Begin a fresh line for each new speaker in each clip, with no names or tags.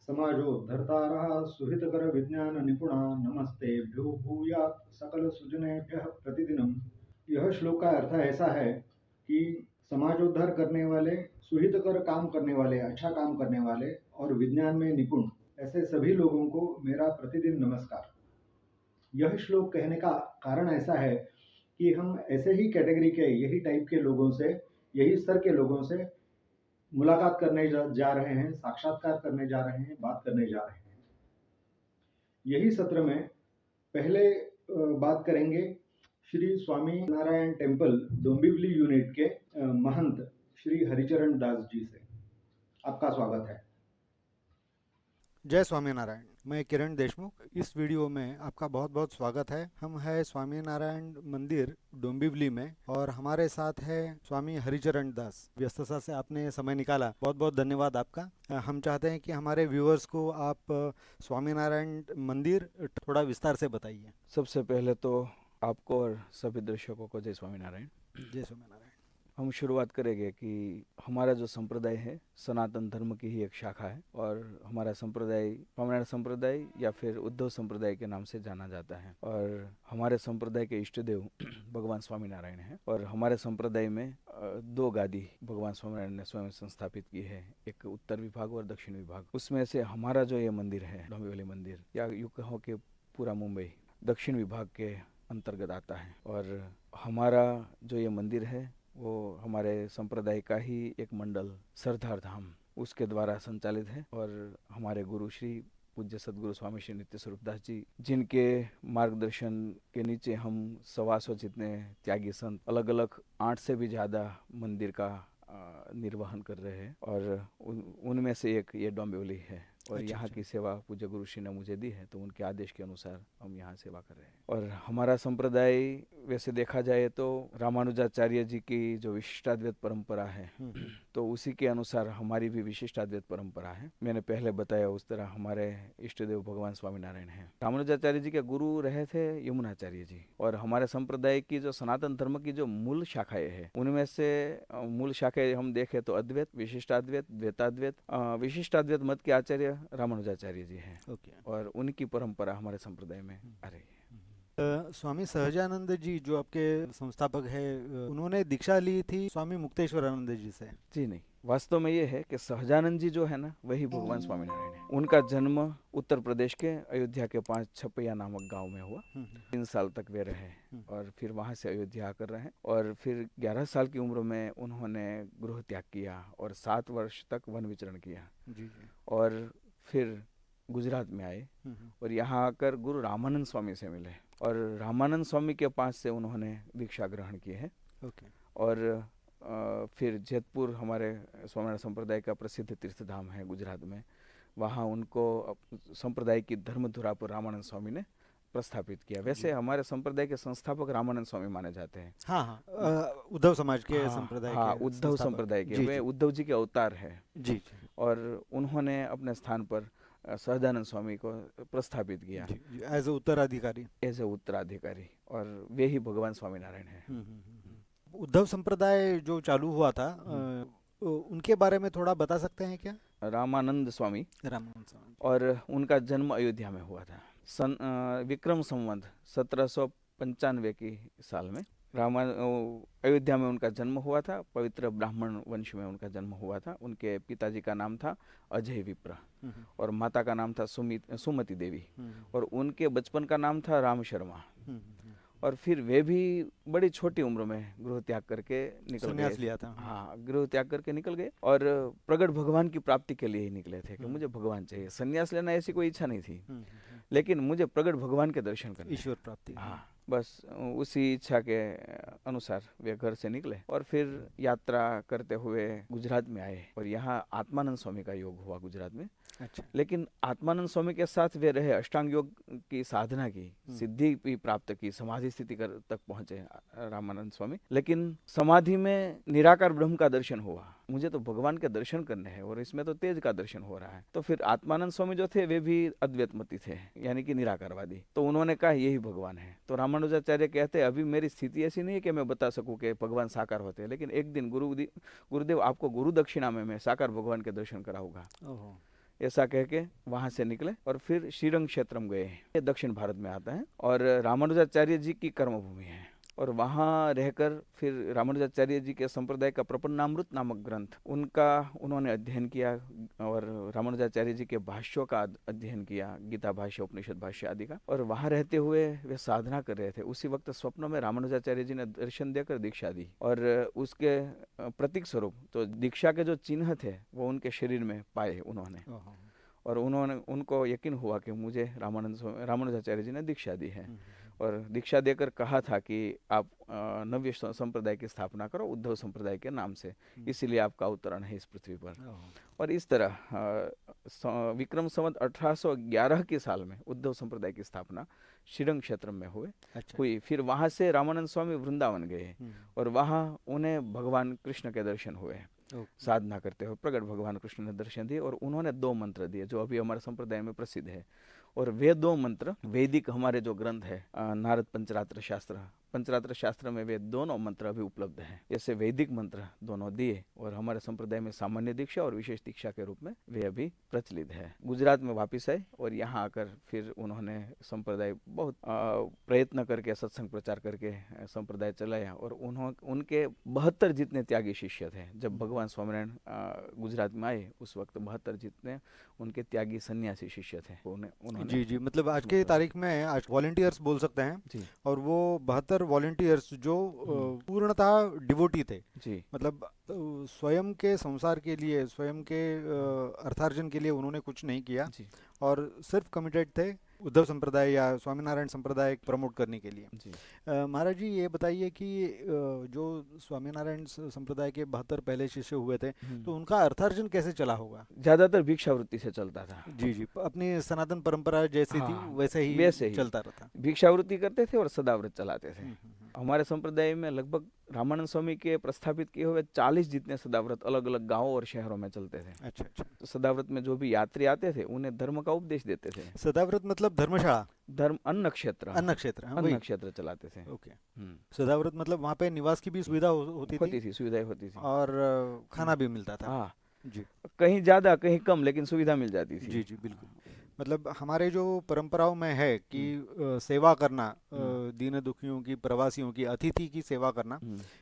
समाजोद्धर्तारः सुहितकरविज्ञाननिपुणा नमस्तेभ्यो भूयात् सकलसुजनेभ्यः प्रतिदिनम्। यह श्लोक का अर्थ ऐसा है कि समाजोद्धार करने वाले, सुहितकर काम करने वाले, अच्छा काम करने वाले और विज्ञान में निपुण ऐसे सभी लोगों को मेरा प्रतिदिन नमस्कार। यह श्लोक कहने का कारण ऐसा है कि हम ऐसे ही कैटेगरी के, यही टाइप के लोगों से, यही स्तर के लोगों से मुलाकात करने जा रहे हैं, साक्षात्कार करने जा रहे हैं, बात करने जा रहे हैं। यही सत्र में पहले बात करेंगे श्री स्वामी नारायण टेम्पल डोंबिवली यूनिट के महंत श्री हरिचरण दास जी से। आपका स्वागत है।
जय स्वामीनारायण। मैं किरण देशमुख। इस वीडियो में आपका बहुत बहुत स्वागत है। हम है स्वामीनारायण मंदिर डोंबिवली में और हमारे साथ है स्वामी हरिचरण दास। व्यस्तता से आपने समय निकाला, बहुत बहुत धन्यवाद आपका। हम चाहते हैं कि हमारे व्यूअर्स को आप स्वामीनारायण मंदिर थोड़ा विस्तार से बताइए।
सबसे पहले तो आपको और सभी दर्शकों को जय स्वामीनारायण।
जय स्वामीनारायण।
हम शुरुआत करेंगे कि हमारा जो संप्रदाय है सनातन धर्म की ही एक शाखा है और हमारा संप्रदाय स्वामीनारायण संप्रदाय या फिर उद्धव संप्रदाय के नाम से जाना जाता है। और हमारे संप्रदाय के इष्ट देव भगवान स्वामीनारायण हैं और हमारे संप्रदाय में दो गादी भगवान स्वामीनारायण ने स्वयं संस्थापित की है, एक उत्तर विभाग और दक्षिण विभाग। उसमें से हमारा जो ये मंदिर है डोंबिवली मंदिर, या यूँ कहो कि पूरा मुंबई दक्षिण विभाग के अंतर्गत आता है। और हमारा जो ये मंदिर है वो हमारे संप्रदाय का ही एक मंडल सरदार धाम उसके द्वारा संचालित है। और हमारे गुरु श्री पूज्य सदगुरु स्वामी श्री नित्य स्वरूप दास जी, जिनके मार्गदर्शन के नीचे हम 125 जितने त्यागी संत अलग अलग 8 से भी ज़्यादा मंदिर का निर्वहन कर रहे हैं और उनमें से एक ये डोंबिवली है। और यहाँ की सेवा पूज्य गुरु श्री ने मुझे दी है, तो उनके आदेश के अनुसार हम यहाँ सेवा कर रहे हैं। और हमारा संप्रदाय वैसे देखा जाए तो रामानुजाचार्य जी की जो विशिष्टाद्वैत परंपरा है तो उसी के अनुसार हमारी भी विशिष्टाद्वैत परंपरा है। मैंने पहले बताया उस तरह हमारे इष्ट देव भगवान स्वामीनारायण हैं। रामानुजाचार्य जी के गुरु रहे थे यमुनाचार्य जी। और हमारे संप्रदाय की जो सनातन धर्म की जो मूल शाखाएं हैं उनमें से मूल शाखाएं हम देखें तो अद्वैत, विशिष्टाद्वैत, द्वैताद्वैत, विशिष्टाद्वैत मत के आचार्य रामानुजाचार्य जी हैं। और उनकी परंपरा हमारे संप्रदाय में आ रही है।
स्वामी सहजानंद जी जो आपके संस्थापक है, उन्होंने दीक्षा ली थी स्वामी मुक्तेश्वरानंद जी से? जी
नहीं, वास्तव में ये है कि सहजानंद जी जो है ना वही भगवान स्वामीनारायण है। उनका जन्म उत्तर प्रदेश के अयोध्या के 5 छपैया नामक गांव में हुआ। 3 साल तक वे रहे और फिर वहां से अयोध्या आकर रहे और फिर 11 साल की उम्र में उन्होंने गृह त्याग किया और 7 वर्ष तक वन विचरण किया। और फिर गुजरात में आए और यहाँ आकर गुरु रामानंद स्वामी से मिले और रामानंद स्वामी के पास से उन्होंने दीक्षा ग्रहण की है। और फिर जैतपुर हमारे स्वामीनारायण संप्रदाय का प्रसिद्ध तीर्थ धाम है गुजरात में, वहाँ उनको संप्रदाय की धर्मधुरा पर रामानंद स्वामी ने प्रस्थापित किया। वैसे हमारे संप्रदाय के संस्थापक रामानंद स्वामी माने जाते हैं।
उद्धव समाज के संप्रदाय के,
उद्धव संप्रदाय के, वे उद्धव जी के अवतार है जी। और उन्होंने अपने स्थान पर सहजानंद स्वामी को प्रस्थापित किया
एज उत्तराधिकारी।
और वे ही भगवान स्वामीनारायण है।
उद्धव संप्रदाय जो चालू हुआ था उनके बारे में थोड़ा बता सकते हैं क्या?
रामानंद स्वामी और उनका जन्म अयोध्या में हुआ था सन विक्रम संवत 1795 की साल में। अयोध्या में उनका जन्म हुआ था। पवित्र ब्राह्मण वंश में उनका जन्म हुआ था। उनके पिताजी का नाम था अजय विप्र और माता का नाम था सुमति देवी और उनके बचपन का नाम था राम शर्मा। और फिर वे भी बड़ी छोटी उम्र में गृह त्याग करके निकल गए।
लिया था।
हाँ, गृह त्याग करके निकल गए और प्रगट भगवान की प्राप्ति के लिए ही निकले थे कि मुझे भगवान चाहिए। संन्यास लेना ऐसी कोई इच्छा नहीं थी, लेकिन मुझे प्रगट भगवान के दर्शन करने,
ईश्वर प्राप्ति।
हाँ, बस उसी इच्छा के अनुसार वे घर से निकले और फिर यात्रा करते हुए गुजरात में आए और यहाँ आत्मानंद स्वामी का योग हुआ गुजरात में। अच्छा। लेकिन आत्मानंद स्वामी के साथ वे रहे, अष्टांग योग की साधना की, सिद्धि भी प्राप्त की, समाधि स्थिति तक पहुंचे रामानंद स्वामी। लेकिन समाधि में निराकार ब्रह्म का दर्शन हुआ। मुझे तो भगवान के दर्शन करने हैं और इसमें तो तेज का दर्शन हो रहा है। तो फिर आत्मानंद स्वामी जो थे वे भी अद्वैतमती थे, यानी कि निराकारवादी। तो उन्होंने कहा यही भगवान है। तो रामानुजाचार्य कहते हैं अभी मेरी स्थिति ऐसी नहीं है कि मैं बता सकूं कि भगवान साकार होते हैं, लेकिन एक दिन गुरुदेव आपको गुरु दक्षिणा में मैं साकार भगवान के दर्शन कराऊंगा। ऐसा कह के वहां से निकले और फिर श्रीरंग क्षेत्रम गए। ये दक्षिण भारत में आता है और रामानुजाचार्य जी की कर्मभूमि है। और वहाँ रहकर फिर रामानुजाचार्य जी के संप्रदाय का प्रपन्नामृत नामक ग्रंथ उनका उन्होंने अध्ययन किया और रामानुजाचार्य जी के भाष्यों का अध्ययन किया, गीता भाष्य, उपनिषद भाष्य आदि का। और वहाँ रहते हुए वे साधना कर रहे थे। उसी वक्त स्वप्न में रामानुजाचार्य जी ने दर्शन देकर दीक्षा दी और उसके प्रतीक स्वरूप तो दीक्षा के जो चिन्ह थे वो उनके शरीर में पाए उन्होंने। और उनको यकीन हुआ कि मुझे रामानुजाचार्य जी ने दीक्षा दी है और दीक्षा देकर कहा था कि आप नव्य संप्रदाय की स्थापना करो उद्धव संप्रदाय के नाम से, इसीलिए आपका अवतरण है इस पृथ्वी पर। और इस तरह विक्रम संवत 1811 के साल में उद्धव संप्रदाय की स्थापना श्रीरंग क्षेत्र में हुई। फिर वहां से रामानंद स्वामी वृंदावन गए और वहां उन्हें भगवान कृष्ण के दर्शन हुए। साधना करते हुए प्रगट भगवान कृष्ण ने दर्शन दिए और उन्होंने 2 मंत्र दिए जो अभी हमारे संप्रदाय में प्रसिद्ध है। और वे 2 मंत्र वैदिक हमारे जो ग्रंथ है नारद पंचरात्र शास्त्र में वे दोनों मंत्र अभी उपलब्ध हैं। ऐसे वैदिक मंत्र दोनों दिए और हमारे संप्रदाय में सामान्य दीक्षा और विशेष दीक्षा के रूप में वे अभी प्रचलित है। गुजरात में वापिस आए और यहाँ आकर फिर उन्होंने संप्रदाय बहुत प्रयत्न करके सत्संग प्रचार करके संप्रदाय चलाया और उनके 72 जितने त्यागी शिष्य थे। जब भगवान स्वामीनारायण गुजरात में आए उस वक्त 72 जितने उनके त्यागी सन्यासी शिष्य थे उन्होंने
जी, मतलब आज के तारीख में आज वॉलंटियर्स बोल सकते हैं
जी।
और वो 72 वॉलंटियर्स जो पूर्णतः डिवोटी थे
जी।
मतलब स्वयं के संसार के लिए, स्वयं के अर्थार्जन के लिए उन्होंने कुछ नहीं किया
जी।
और सिर्फ कमिटेड थे उद्धव संप्रदाय या स्वामीनारायण संप्रदाय प्रमोट करने के लिए। महाराज जी ये बताइए कि जो स्वामीनारायण संप्रदाय के 72 पहले शिष्य हुए थे तो उनका अर्थार्जन कैसे चला होगा?
ज्यादातर भिक्षावृत्ति से चलता था।
जी, अपनी सनातन परंपरा जैसी थी वैसे ही चलता रहता।
भिक्षावृत्ति करते थे और सदाव्रत चलाते थे। हमारे संप्रदाय में लगभग रामानंद स्वामी के प्रस्थापित किए हुए 40 जितने सदाव्रत अलग अलग गांवों और शहरों में चलते थे।
अच्छा।
तो सदाव्रत में जो भी यात्री आते थे उन्हें धर्म का उपदेश देते थे।
सदाव्रत मतलब धर्मशाला,
अन्न क्षेत्र चलाते थे।
ओके। सदाव्रत मतलब वहाँ पे निवास की भी सुविधा होती
थी
और खाना भी मिलता था।
हाँ
जी,
कहीं ज्यादा कहीं कम लेकिन सुविधा मिल जाती थी।
जी बिल्कुल। मतलब हमारे जो परंपराओं में है कि सेवा करना, दीन दुखियों की, प्रवासियों की, अतिथि की सेवा करना,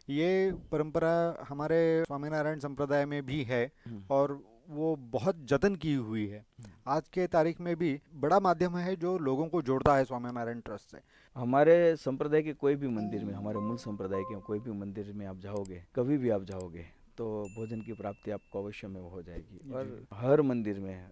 ये परंपरा हमारे स्वामीनारायण संप्रदाय में भी है और वो बहुत जतन की हुई है। आज के तारीख में भी बड़ा माध्यम है जो लोगों को जोड़ता है स्वामीनारायण ट्रस्ट से।
हमारे संप्रदाय के कोई भी मंदिर में, हमारे मूल संप्रदाय के कोई भी मंदिर में आप जाओगे, कभी भी आप जाओगे तो भोजन की प्राप्ति आपको अवश्य में हो जाएगी। और हर मंदिर में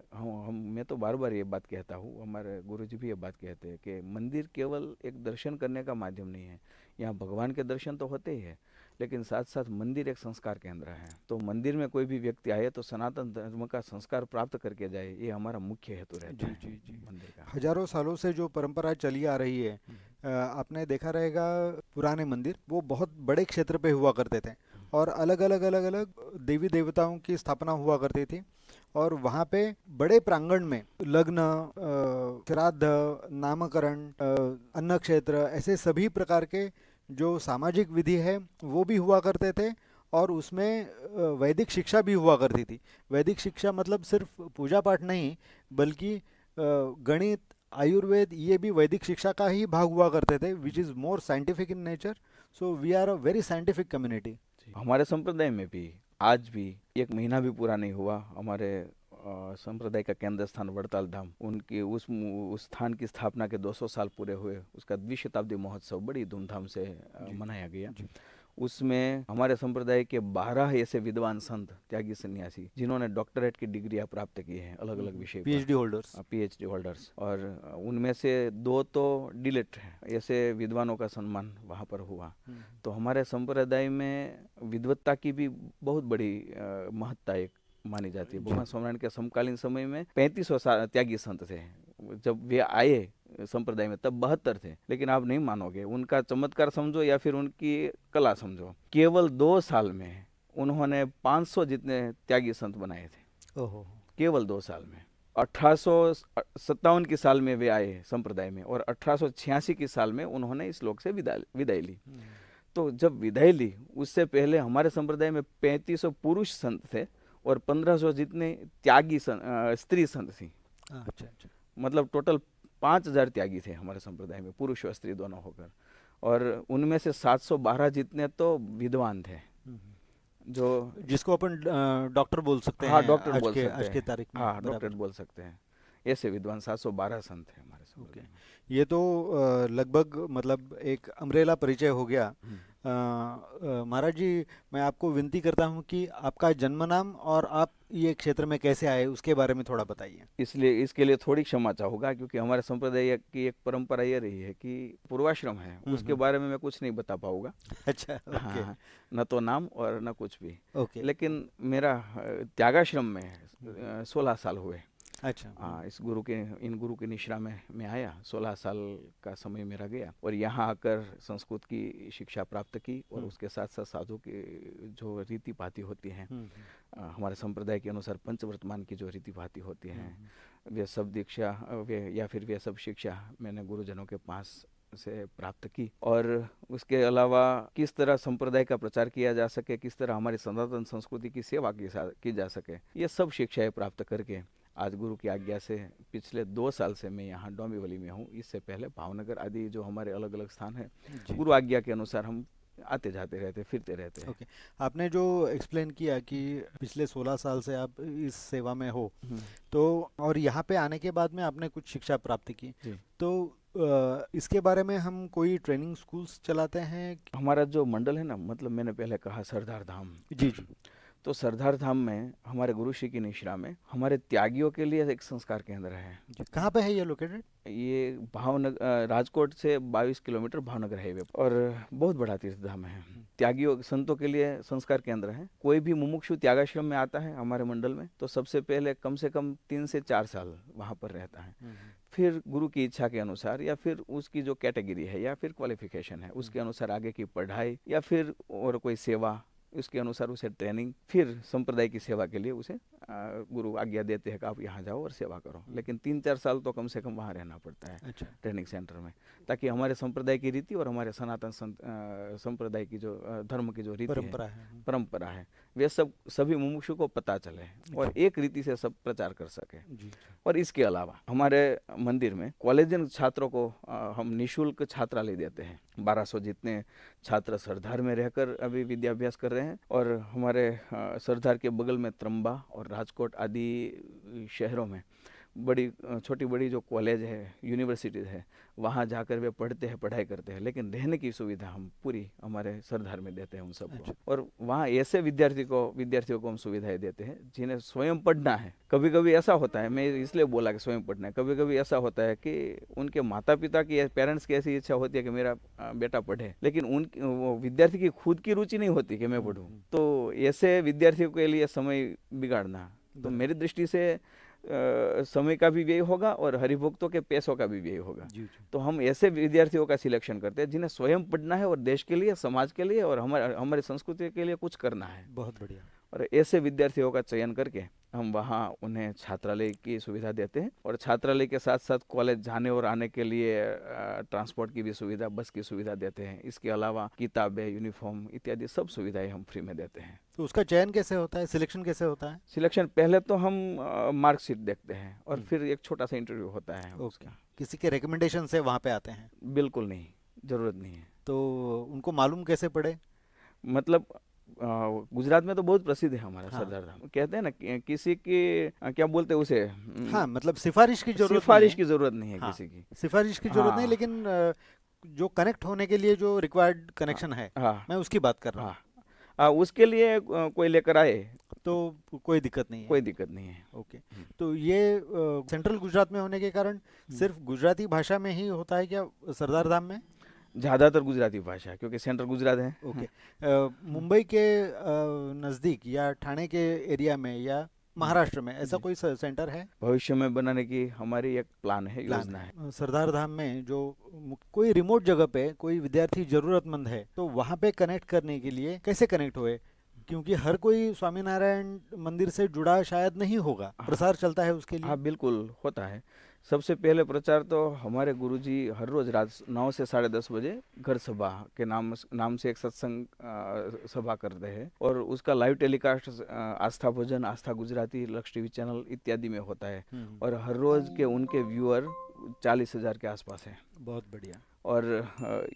मैं तो बार बार ये बात कहता हूँ, हमारे गुरुजी भी ये बात कहते हैं कि मंदिर केवल एक दर्शन करने का माध्यम नहीं है। यहाँ भगवान के दर्शन तो होते ही है लेकिन साथ साथ मंदिर एक संस्कार केंद्र है। तो मंदिर में कोई भी व्यक्ति आए तो सनातन धर्म का संस्कार प्राप्त करके जाए, ये हमारा मुख्य हेतु रहता है।
जी।
मंदिर का
हजारों सालों से जो परंपरा चली आ रही है, आपने देखा रहेगा पुराने मंदिर वो बहुत बड़े क्षेत्र पे हुआ करते थे और अलग अलग देवी देवताओं की स्थापना हुआ करती थी और वहाँ पे बड़े प्रांगण में लग्न, श्राद्ध, नामकरण, अन्न क्षेत्र, ऐसे सभी प्रकार के जो सामाजिक विधि है वो भी हुआ करते थे और उसमें वैदिक शिक्षा भी हुआ करती थी। वैदिक शिक्षा मतलब सिर्फ पूजा पाठ नहीं बल्कि गणित, आयुर्वेद, ये भी वैदिक शिक्षा का ही भाग हुआ करते थे, which is more scientific in nature. So we are a very scientific community.
हमारे संप्रदाय में भी आज भी 1 महीना भी पूरा नहीं हुआ, हमारे संप्रदाय का केंद्र स्थान वड़ताल धाम, उनकी उस स्थान की स्थापना के 200 साल पूरे हुए। उसका द्विशताब्दी महोत्सव बड़ी धूमधाम से मनाया गया। उसमें हमारे संप्रदाय के 12 ऐसे विद्वान संत, त्यागी सन्यासी जिन्होंने डॉक्टरेट की डिग्रियां प्राप्त की हैं अलग अलग विषय, पीएचडी होल्डर्स, और उनमें से 2 तो डिलेट हैं। ऐसे विद्वानों का सम्मान वहाँ पर हुआ। तो हमारे संप्रदाय में विद्वत्ता की भी बहुत बड़ी महत्ता एक मानी जाती है। भगवान स्वामीनारायण के समकालीन समय में 3500 त्यागी संत थे। जब वे आए संप्रदाय में तब 72 थे, लेकिन आप नहीं मानोगे, उनका चमत्कार समझो या फिर उनकी कला समझो, केवल 2 साल में उन्होंने 500 जितने त्यागी संत बनाए थे। केवल 2 साल में। 1857 की साल में वे आए संप्रदाय में और 1886 की साल में उन्होंने इस लोक से विदाई ली। तो जब विदाई ली उससे पहले हमारे संप्रदाय में 3500 पुरुष संत थे और 1500 जितने त्यागी स्त्री संत थी।
अच्छा अच्छा।
मतलब टोटल 5000 त्यागी थे हमारे संप्रदाय में, पुरुष और स्त्री दोनों होकर। और उनमें से 712 जितने तो विद्वान थे, जो
जिसको अपन डॉक्टर बोल सकते
हाँ
हैं
डॉक्टर बोल सकते
आज के
हैं,
तारीख में।
हाँ डॉक्टर
बराबर।
बोल सकते हैं। ऐसे विद्वान 712 संत हैं हमारे
ओके।
संप्रदाय में।
ये तो लगभग मतलब एक अम्ब्रेला परिचय हो गया। महाराज जी, मैं आपको विनती करता हूँ कि आपका जन्म नाम और आप ये क्षेत्र में कैसे आए उसके बारे में थोड़ा बताइए।
इसलिए इसके लिए थोड़ी क्षमा चाहूँगा, क्योंकि हमारे संप्रदाय की एक परंपरा ये रही है कि पूर्वाश्रम है, उसके बारे में मैं कुछ नहीं बता पाऊँगा।
अच्छा, ओके।
हाँ, न तो नाम और न कुछ भी।
ओके।
लेकिन मेरा त्यागाश्रम में 16 साल हुए।
अच्छा।
इस इन गुरु की निश्रा में मैं आया, 16 साल का समय मेरा गया और यहाँ आकर संस्कृत की शिक्षा प्राप्त की और उसके साथ साथ साधु की जो रीति भाती होती हैं, हमारे संप्रदाय के अनुसार पंचवर्तमान की जो रीति भाती होती हैं, वे सब दीक्षा वे सब शिक्षा मैंने गुरुजनों के पास से प्राप्त की। और उसके अलावा किस तरह संप्रदाय का प्रचार किया जा सके, किस तरह हमारी सनातन संस्कृति की सेवा की जा सके, ये सब शिक्षाएं प्राप्त करके आज गुरु की आज्ञा से पिछले 2 साल से मैं यहाँ डोंबिवली में हूँ। इससे पहले भावनगर आदि जो हमारे अलग अलग स्थान है, गुरु आज्ञा के अनुसार हम आते जाते रहते, फिरते रहते हैं।
ओके। आपने जो एक्सप्लेन किया कि पिछले 16 साल से आप इस सेवा में हो, तो और यहाँ पे आने के बाद में आपने कुछ शिक्षा प्राप्त की, तो इसके बारे में हम कोई ट्रेनिंग स्कूल्स चलाते हैं?
हमारा जो मंडल है ना, मतलब मैंने पहले कहा सरदार धाम, जी, तो सरदार धाम में हमारे गुरु श्री की निश्रा में हमारे त्यागियों के लिए एक संस्कार केंद्र है।
कहाँ पे है ये लोकेटेड?
ये भावनगर, राजकोट से 22 किलोमीटर भावनगर हाईवे, और बहुत बड़ा तीर्थ धाम है। त्यागियों संतों के लिए संस्कार केंद्र है। कोई भी मुमुक्षु त्यागाश्रम में आता है हमारे मंडल में, तो सबसे पहले कम से कम 3 से 4 साल वहाँ पर रहता है। फिर गुरु की इच्छा के अनुसार या फिर उसकी जो कैटेगरी है या फिर क्वालिफिकेशन है, उसके अनुसार आगे की पढ़ाई या फिर और कोई सेवा, उसके अनुसार उसे ट्रेनिंग, फिर संप्रदाय की सेवा के लिए उसे गुरु आज्ञा देते हैं कि आप यहाँ जाओ और सेवा करो। लेकिन 3-4 साल तो कम से कम वहाँ रहना पड़ता है। अच्छा। ट्रेनिंग सेंटर में, ताकि हमारे संप्रदाय की रीति और हमारे सनातन संप्रदाय की जो धर्म की जो रीति परंपरा है वे सभी मुमुक्षु को पता चले और एक रीति से सब प्रचार कर सके। और इसके अलावा हमारे मंदिर में कॉलेजियन छात्रों को हम निःशुल्क छात्रालय देते हैं। 1200 जितने छात्र सरदार में रहकर अभी विद्याभ्यास कर रहे हैं, और हमारे सरदार के बगल में त्रंबा और राजकोट आदि शहरों में बड़ी छोटी बड़ी जो कॉलेज है, यूनिवर्सिटीज़ है, वहाँ जाकर वे पढ़ते हैं, पढ़ाई करते हैं। लेकिन रहने की सुविधा हम पूरी हमारे सरदार में देते हैं उन सबको। अच्छा। और वहाँ ऐसे विद्यार्थियों को हम सुविधाएं देते हैं जिन्हें स्वयं पढ़ना है। कभी कभी ऐसा होता है, मैं इसलिए बोला कि स्वयं पढ़ना है, कभी कभी ऐसा होता है कि उनके माता पिता की, पेरेंट्स की ऐसी इच्छा होती है कि मेरा बेटा पढ़े, लेकिन वो विद्यार्थी की खुद की रुचि नहीं होती कि मैं पढ़ूँ। तो ऐसे विद्यार्थियों के लिए समय बिगाड़ना, तो मेरी दृष्टि से समय का भी व्यय होगा और हरिभक्तों के पैसों का भी व्यय होगा। तो हम ऐसे विद्यार्थियों का सिलेक्शन करते हैं जिन्हें स्वयं पढ़ना है और देश के लिए, समाज के लिए और हमारी संस्कृति के लिए कुछ करना है। बहुत बढ़िया। और ऐसे विद्यार्थियों का चयन करके हम वहाँ उन्हें छात्रालय की सुविधा देते हैं, और छात्रालय के साथ साथ कॉलेज जाने और आने के लिए ट्रांसपोर्ट की भी सुविधा, बस की सुविधा देते हैं। इसके अलावा किताबें, यूनिफॉर्म इत्यादि सब सुविधाएं हम फ्री में देते हैं।
तो उसका चयन कैसे होता है, सिलेक्शन कैसे होता है?
सिलेक्शन पहले तो हम मार्कशीट देखते हैं और फिर एक छोटा सा इंटरव्यू होता है उसका।
किसी के रिकमेंडेशन से वहाँ पे आते हैं?
बिल्कुल नहीं, जरूरत नहीं है।
तो उनको मालूम कैसे पड़े?
मतलब गुजरात में तो बहुत प्रसिद्ध है हमारा सरदार धाम। कहते हैं ना, किसी की क्या बोलते हैं उसे,
हाँ, मतलब सिफारिश की जरूरत
नहीं है। हाँ, किसी की सिफारिश की
जरूरत नहीं, लेकिन जो कनेक्ट होने के लिए जो रिक्वायर्ड कनेक्शन है, मैं उसकी बात कर रहा हूँ।
उसके लिए कोई लेकर आए
तो कोई दिक्कत नहीं है।
कोई दिक्कत नहीं है।
ओके। तो ये सेंट्रल गुजरात में होने के कारण सिर्फ गुजराती भाषा में ही होता है क्या सरदार धाम में?
ज़्यादातर गुजराती भाषा, क्योंकि सेंट्रल गुजरात है।
ओके। मुंबई के नज़दीक या ठाणे के एरिया में या महाराष्ट्र में ऐसा कोई सेंटर है?
भविष्य में बनाने की हमारी एक प्लान है, योजना है।
सरदार धाम में जो कोई रिमोट जगह पे कोई विद्यार्थी जरूरतमंद है, तो वहाँ पे कनेक्ट करने के लिए कैसे कनेक्ट हुए? क्योंकि हर कोई स्वामीनारायण मंदिर से जुड़ा शायद नहीं होगा, प्रसार चलता है उसके लिए।
हाँ बिल्कुल होता है, सबसे पहले प्रचार तो हमारे गुरुजी हर रोज रात 9 से 10:30 बजे घर सभा के नाम से एक सत्संग सभा करते हैं और उसका लाइव टेलीकास्ट आस्था भोजन, आस्था गुजराती, लक्ष्य टीवी चैनल इत्यादि में होता है और हर रोज के उनके व्यूअर 40,000 के आसपास हैं।
बहुत बढ़िया।
और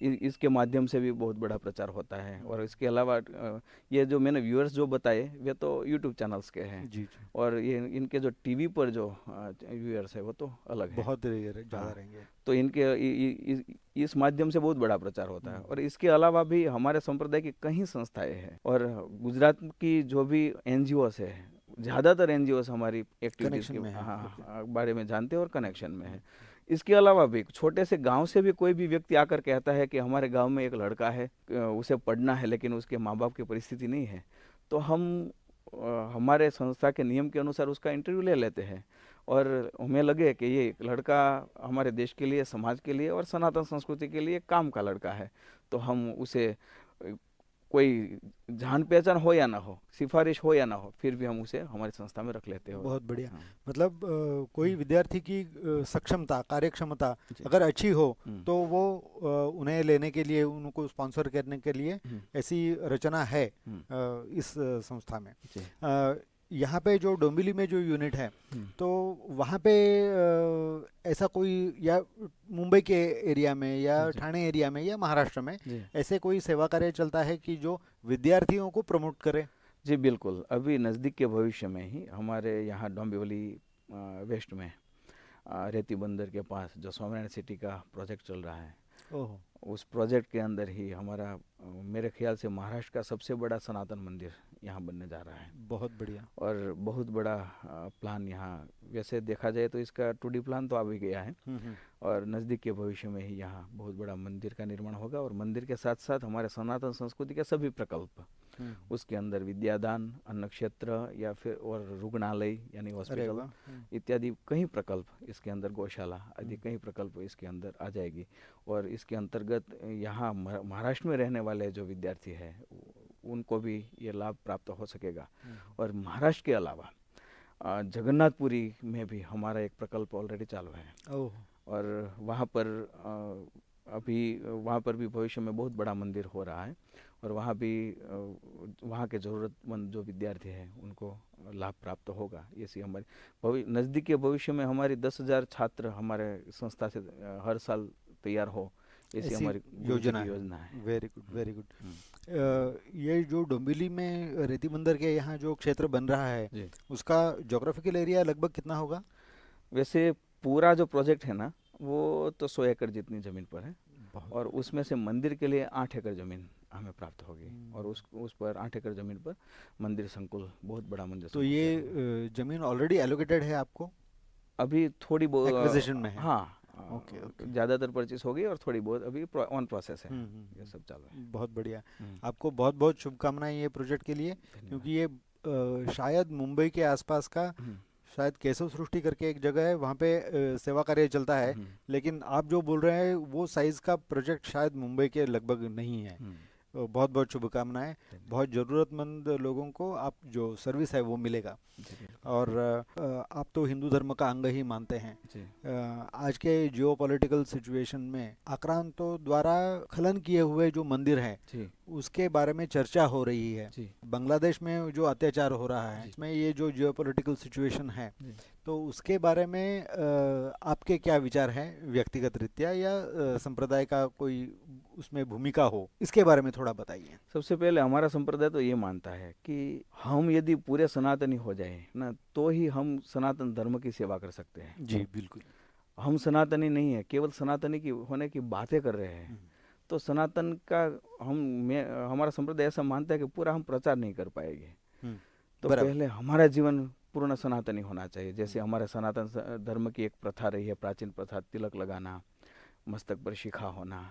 इसके माध्यम से भी बहुत बड़ा प्रचार होता है। और इसके अलावा ये जो मैंने व्यूअर्स जो बताए वे तो यूट्यूब चैनल्स के हैं
जी।
और ये इनके जो टीवी पर जो व्यूअर्स है वो तो अलग है,
बहुत ज़्यादा
हाँ।
रहेंगे।
तो इनके इस माध्यम से बहुत बड़ा प्रचार होता है। और इसके अलावा भी हमारे संप्रदाय की कई संस्थाएं हैं और गुजरात की जो भी एनजीओस है, ज़्यादातर एनजीओस हमारी एक्टिविटीज़
कनेक्शन में
के
है।
बारे में जानते हैं और कनेक्शन में है। इसके अलावा भी छोटे से गांव से भी कोई भी व्यक्ति आकर कहता है कि हमारे गांव में एक लड़का है, उसे पढ़ना है लेकिन उसके माँ बाप की परिस्थिति नहीं है, तो हम हमारे संस्था के नियम के अनुसार उसका इंटरव्यू ले लेते हैं और हमें लगे कि ये लड़का हमारे देश के लिए, समाज के लिए और सनातन संस्कृति के लिए काम का लड़का है, तो हम उसे कोई जान पहचान हो या ना हो, सिफारिश हो या ना हो, फिर भी हम उसे हमारी संस्था में रख लेते हैं।
बहुत बढ़िया।
हाँ।
मतलब कोई विद्यार्थी की सक्षमता, कार्यक्षमता
जी।
अगर अच्छी हो
हम्म।
तो वो उन्हें लेने के लिए, उनको स्पॉन्सर करने के लिए ऐसी रचना है इस संस्था में।
जी।
यहाँ पे जो डोंबिवली में जो यूनिट है तो वहाँ पे ऐसा कोई, या मुंबई के एरिया में या
जी।
ठाणे एरिया में या महाराष्ट्र में
जी।
ऐसे कोई सेवा कार्य चलता है कि जो विद्यार्थियों को प्रमोट करे?
जी बिल्कुल, अभी नज़दीक के भविष्य में ही हमारे यहाँ डोंबिवली वेस्ट में रेती बंदर के पास जो स्वामीनारायण सिटी का प्रोजेक्ट चल रहा है,
ओह,
उस प्रोजेक्ट के अंदर ही हमारा मेरे ख्याल से महाराष्ट्र का सबसे बड़ा सनातन मंदिर यहाँ बनने जा रहा है।
बहुत बढ़िया।
और बहुत बड़ा प्लान यहाँ, वैसे देखा जाए तो इसका 2D प्लान तो आ भी गया है और नज़दीक के भविष्य में ही यहाँ बहुत बड़ा मंदिर का निर्माण होगा। और मंदिर के साथ साथ हमारे सनातन संस्कृति के सभी प्रकल्प, उसके अंदर विद्यादान, अन्न क्षेत्र या फिर और रुग्णालय यानी हॉस्पिटल इत्यादि कई प्रकल्प इसके अंदर, गौशाला आदि कई प्रकल्प इसके अंदर आ जाएगी। और इसके अंतर्गत यहाँ महाराष्ट्र में रहने वाले जो विद्यार्थी हैं उनको भी ये लाभ प्राप्त हो सकेगा। और महाराष्ट्र के अलावा जगन्नाथपुरी में भी हमारा एक प्रकल्प ऑलरेडी चालू है और वहाँ पर भी भविष्य में बहुत बड़ा मंदिर हो रहा है और वहाँ भी वहाँ के ज़रूरतमंद जो विद्यार्थी हैं उनको लाभ प्राप्त होगा। ऐसी हमारी नज़दीक के भविष्य में हमारी 10,000 छात्र हमारे संस्था से हर साल तैयार हो, ऐसी हमारी योजना है।
Very good, very good. ये जो डोंबिवली में रेती बंदर के यहाँ जो क्षेत्र बन रहा है उसका ज्योग्राफिकल एरिया लगभग कितना होगा?
वैसे पूरा जो प्रोजेक्ट है ना वो तो 100 एकड़ जितनी ज़मीन पर है और उसमें से मंदिर के लिए 8 एकड़ ज़मीन हमें प्राप्त होगी और उस पर 8 एकड़ ज़मीन पर मंदिर संकुल, बहुत बड़ा मंदिर।
तो ये ज़मीन ऑलरेडी एलोकेटेड है आपको?
अभी थोड़ी बहुत
एक्विजिशन में है?
हाँ,
ओके।
ज़्यादातर परचेस हो गई और थोड़ी बहुत अभी ऑन प्रोसेस है। ये सब चालू है।
बहुत बढ़िया। आपको बहुत बहुत शुभकामनाएं ये प्रोजेक्ट के लिए, क्योंकि ये शायद मुंबई के आसपास का, शायद केशव सृष्टि करके एक जगह है वहाँ पे सेवा कार्य चलता है, लेकिन आप जो बोल रहे हैं वो साइज़ का प्रोजेक्ट शायद मुंबई के लगभग नहीं है। बहुत बहुत शुभकामनाएं। बहुत ज़रूरतमंद लोगों को आप जो सर्विस है वो मिलेगा। और आप तो हिंदू धर्म का अंग ही मानते हैं। आज के जियोपॉलिटिकल सिचुएशन में आक्रांतों द्वारा खनन किए हुए जो मंदिर हैं उसके बारे में चर्चा हो रही है। बांग्लादेश में जो अत्याचार हो रहा है, इसमें ये जो जियोपॉलिटिकल सिचुएशन है, तो उसके बारे में आपके क्या विचार हैं व्यक्तिगत रीत्या, या संप्रदाय का कोई उसमें भूमिका हो, इसके बारे में थोड़ा बताइए।
सबसे पहले हमारा संप्रदाय तो ये मानता है कि हम यदि पूरे सनातनी हो जाए ना तो ही हम सनातन धर्म की सेवा कर सकते हैं।
जी बिल्कुल।
हम सनातनी नहीं है, केवल सनातनी की होने की बातें कर रहे हैं, तो सनातन का हमारा संप्रदाय ऐसा मानता है कि पूरा हम प्रचार नहीं कर पाएंगे। तो पहले हमारा जीवन पूर्ण सनातनी होना चाहिए। जैसे हमारे सनातन धर्म की एक प्रथा रही है, प्राचीन प्रथा, तिलक लगाना, मस्तक पर शिखा होना,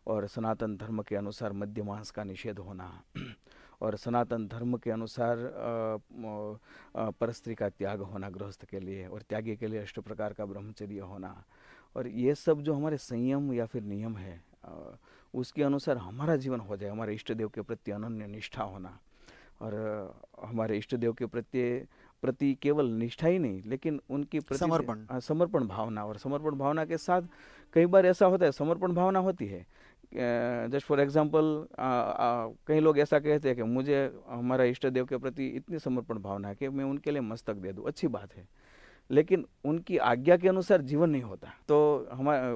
और सनातन धर्म के अनुसार मद्य मांस का निषेध होना, और सनातन धर्म के अनुसार परस्त्री का त्याग होना गृहस्थ के लिए, और त्यागी के लिए 8 प्रकार का ब्रह्मचर्य होना। और ये सब जो हमारे संयम या फिर नियम है उसके अनुसार हमारा जीवन हो जाए। हमारे इष्ट देव के प्रति अनन्य निष्ठा होना, और हमारे इष्ट देव के प्रति प्रति केवल निष्ठा ही नहीं, लेकिन उनकी प्रति
समर्पण।
समर्पण भावना, और समर्पण भावना के साथ कई बार ऐसा होता है, समर्पण भावना होती है, जस्ट फॉर एग्जांपल कई लोग ऐसा कहते हैं कि मुझे हमारा इष्ट देव के प्रति इतनी समर्पण भावना है कि मैं उनके लिए मस्तक दे दूं, अच्छी बात है, लेकिन उनकी आज्ञा के अनुसार जीवन नहीं होता। तो हमारा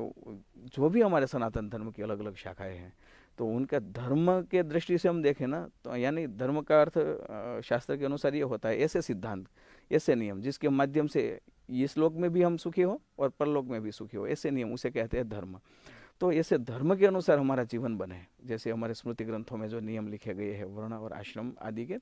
जो भी हमारे सनातन धर्म की अलग अलग शाखाएं हैं, तो उनका धर्म के दृष्टि से हम देखें ना, तो यानी धर्म का अर्थ शास्त्र के अनुसार ये होता है, ऐसे सिद्धांत, ऐसे नियम जिसके माध्यम से इस लोक में भी हम सुखी हो और परलोक में भी सुखी हो, ऐसे नियम, उसे कहते हैं धर्म। तो ऐसे धर्म के अनुसार हमारा जीवन बने, जैसे हमारे स्मृति ग्रंथों में जो नियम लिखे गए हैं वर्ण और आश्रम आदि के,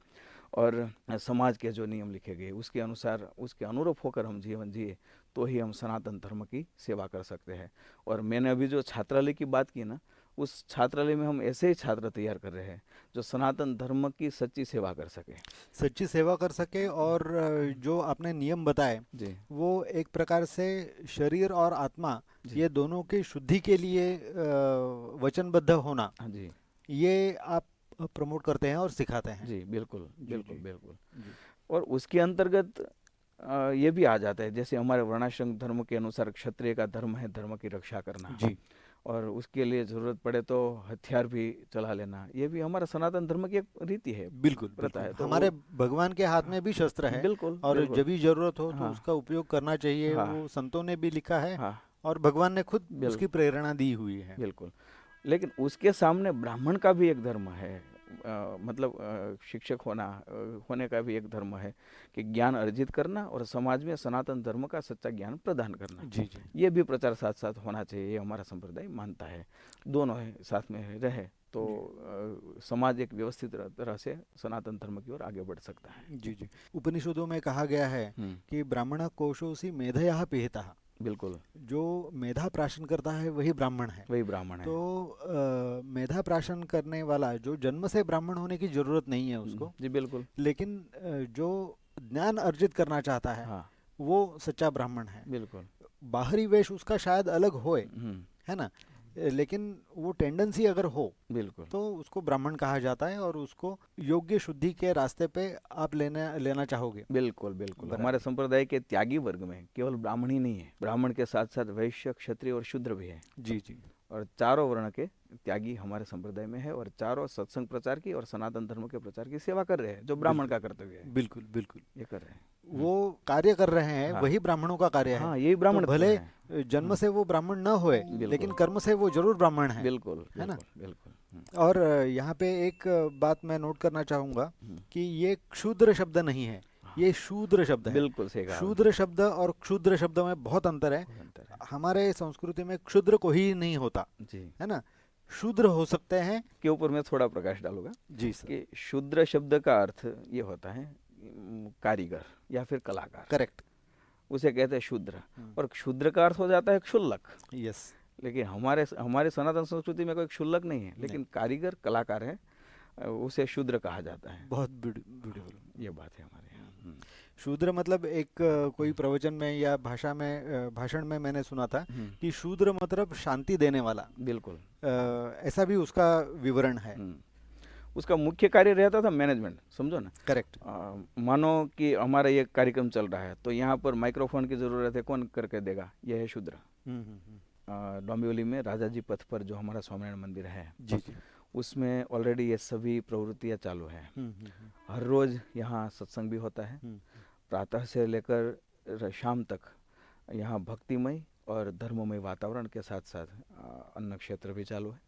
और समाज के जो नियम लिखे गए उसके अनुसार, उसके अनुरूप होकर हम जीवन जिए, तो ही हम सनातन धर्म की सेवा कर सकते हैं। और मैंने अभी जो छात्रालय की बात की ना, उस छात्रालय में हम ऐसे ही छात्र तैयार कर रहे हैं जो सनातन धर्म की सच्ची सेवा कर सके,
सच्ची सेवा कर सके। और जो आपने नियम बताए
जी
वो एक प्रकार से शरीर और आत्मा
जी।
ये दोनों की शुद्धि के लिए वचनबद्ध होना,
हाँ जी
ये आप प्रमोट करते हैं और सिखाते हैं।
जी, बिल्कुल
जी,
बिल्कुल
जी,
बिल्कुल।
जी।
और उसके अंतर्गत ये भी आ जाता है, जैसे हमारे वर्णाश्रम धर्म के अनुसार क्षत्रिय का धर्म है धर्म की रक्षा करना,
जी,
और उसके लिए जरूरत पड़े तो हथियार भी चला लेना, ये भी हमारा सनातन धर्म की एक रीति है,
बिल्कुल
प्रथा है।
बिल्कुल।
तो
हमारे भगवान के हाथ में भी शस्त्र है,
बिल्कुल
और
बिल्कुल।
जब भी जरूरत हो तो
हाँ
उसका उपयोग करना चाहिए।
हाँ
वो संतों ने भी लिखा है
हाँ,
और भगवान ने खुद
बिल
उसकी प्रेरणा दी हुई है।
बिल्कुल। लेकिन उसके सामने ब्राह्मण का भी एक धर्म है, मतलब शिक्षक होने का भी एक धर्म है, कि ज्ञान अर्जित करना और समाज में सनातन धर्म का सच्चा ज्ञान प्रदान करना।
जी जी,
ये भी प्रचार साथ साथ होना चाहिए, ये हमारा संप्रदाय मानता है। दोनों है साथ में रहे तो समाज एक व्यवस्थित तरह से सनातन धर्म की ओर आगे बढ़ सकता है।
जी जी। उपनिषदों में कहा गया है कि ब्राह्मण कोशोसी मेधया पिहितः,
बिल्कुल,
जो मेधा प्राशन करता है वही ब्राह्मण है।
वही ब्राह्मण है।
तो मेधा प्राशन करने वाला जो जन्म से ब्राह्मण होने की जरूरत नहीं है उसको,
जी बिल्कुल,
लेकिन जो ज्ञान अर्जित करना चाहता है
हाँ
वो सच्चा ब्राह्मण है।
बिल्कुल।
बाहरी वेश उसका शायद अलग होए,
हम्म,
है ना, लेकिन वो टेंडेंसी अगर हो
बिल्कुल
तो उसको ब्राह्मण कहा जाता है, और उसको योग्य शुद्धि के रास्ते पे आप लेना चाहोगे।
बिल्कुल बिल्कुल।
बराबर।
हमारे संप्रदाय के त्यागी वर्ग में केवल ब्राह्मण ही नहीं है, ब्राह्मण के साथ साथ वैश्य, क्षत्रिय और शूद्र भी है,
जी जी,
और चारों वर्ण के त्यागी हमारे संप्रदाय में है, और चारों सत्संग प्रचार की और सनातन धर्म के प्रचार की सेवा कर रहे हैं, जो ब्राह्मण का कर्तव्य है,
बिल्कुल बिल्कुल।
ये कर रहे हैं।
वो कार्य कर रहे हैं,
हाँ।
वही ब्राह्मणों का कार्य है।
हाँ, यही
तो
ब्राह्मण
भले
है।
जन्म से वो ब्राह्मण न होए,
बिल्कुल।
लेकिन कर्म से वो जरूर ब्राह्मण है।
बिल्कुल
है ना?
बिल्कुल बिल्कुल।
और यहाँ पे एक बात मैं नोट करना चाहूंगा कि ये क्षुद्र शब्द नहीं है, ये शूद्र शब्द है।
बिल्कुल सही कहा।
शूद्र शब्द और क्षुद्र शब्द में बहुत अंतर है।
बहुत अंतर है।
हमारे संस्कृति में क्षुद्र को ही नहीं होता,
जी,
है ना, शूद्र हो सकते हैं।
के ऊपर मैं थोड़ा प्रकाश डालूंगा
जी सर,
कि शूद्र शब्द का अर्थ ये होता है कारीगर या फिर कलाकार,
करेक्ट।
उसे कहते हैं शूद्र। और क्षुद्र का अर्थ हो जाता है क्षुल्लक।
यस,
लेकिन हमारे सनातन संस्कृति में कोई क्षुल्लक नहीं है, लेकिन कारीगर कलाकार है, उसे शूद्र कहा जाता है।
बहुत ब्यूटीफुल।
ये बात है हमारे यहाँ।
शूद्र मतलब एक कोई प्रवचन में या भाषण में मैंने सुना था कि शूद्र मतलब शांति देने वाला।
बिल्कुल,
ऐसा भी उसका विवरण है।
उसका मुख्य कार्य रहता था मैनेजमेंट, समझो ना।
करेक्ट।
मानो कि हमारा ये कार्यक्रम चल रहा है तो यहाँ पर माइक्रोफोन की जरूरत है, कौन करके देगा? यह है शूद्र। डोंबिवली में राजा जी पथ पर जो हमारा स्वामीनारायण मंदिर है,
जी जी,
उसमें ऑलरेडी ये सभी प्रवृत्तियाँ चालू है। हर रोज यहाँ सत्संग भी होता है, प्रातः से लेकर शाम तक यहाँ भक्तिमय और धर्ममय वातावरण के साथ साथ अन्न क्षेत्र भी चालू है,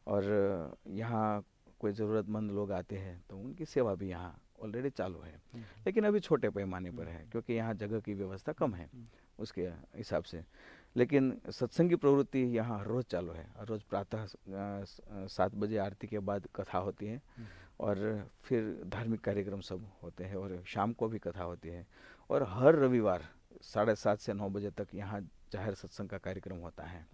और यहाँ कोई ज़रूरतमंद लोग आते हैं तो उनकी सेवा भी यहाँ ऑलरेडी चालू है। लेकिन अभी छोटे पैमाने पर है क्योंकि यहाँ जगह की व्यवस्था कम है उसके हिसाब से। लेकिन सत्संग की प्रवृत्ति यहाँ हर रोज़ चालू है। हर रोज़ प्रातः 7 बजे आरती के बाद कथा होती है, और फिर धार्मिक कार्यक्रम सब होते हैं, और शाम को भी कथा होती है। और हर रविवार 7:30 से 9 बजे तक यहाँ जाहिर सत्संग का कार्यक्रम होता है,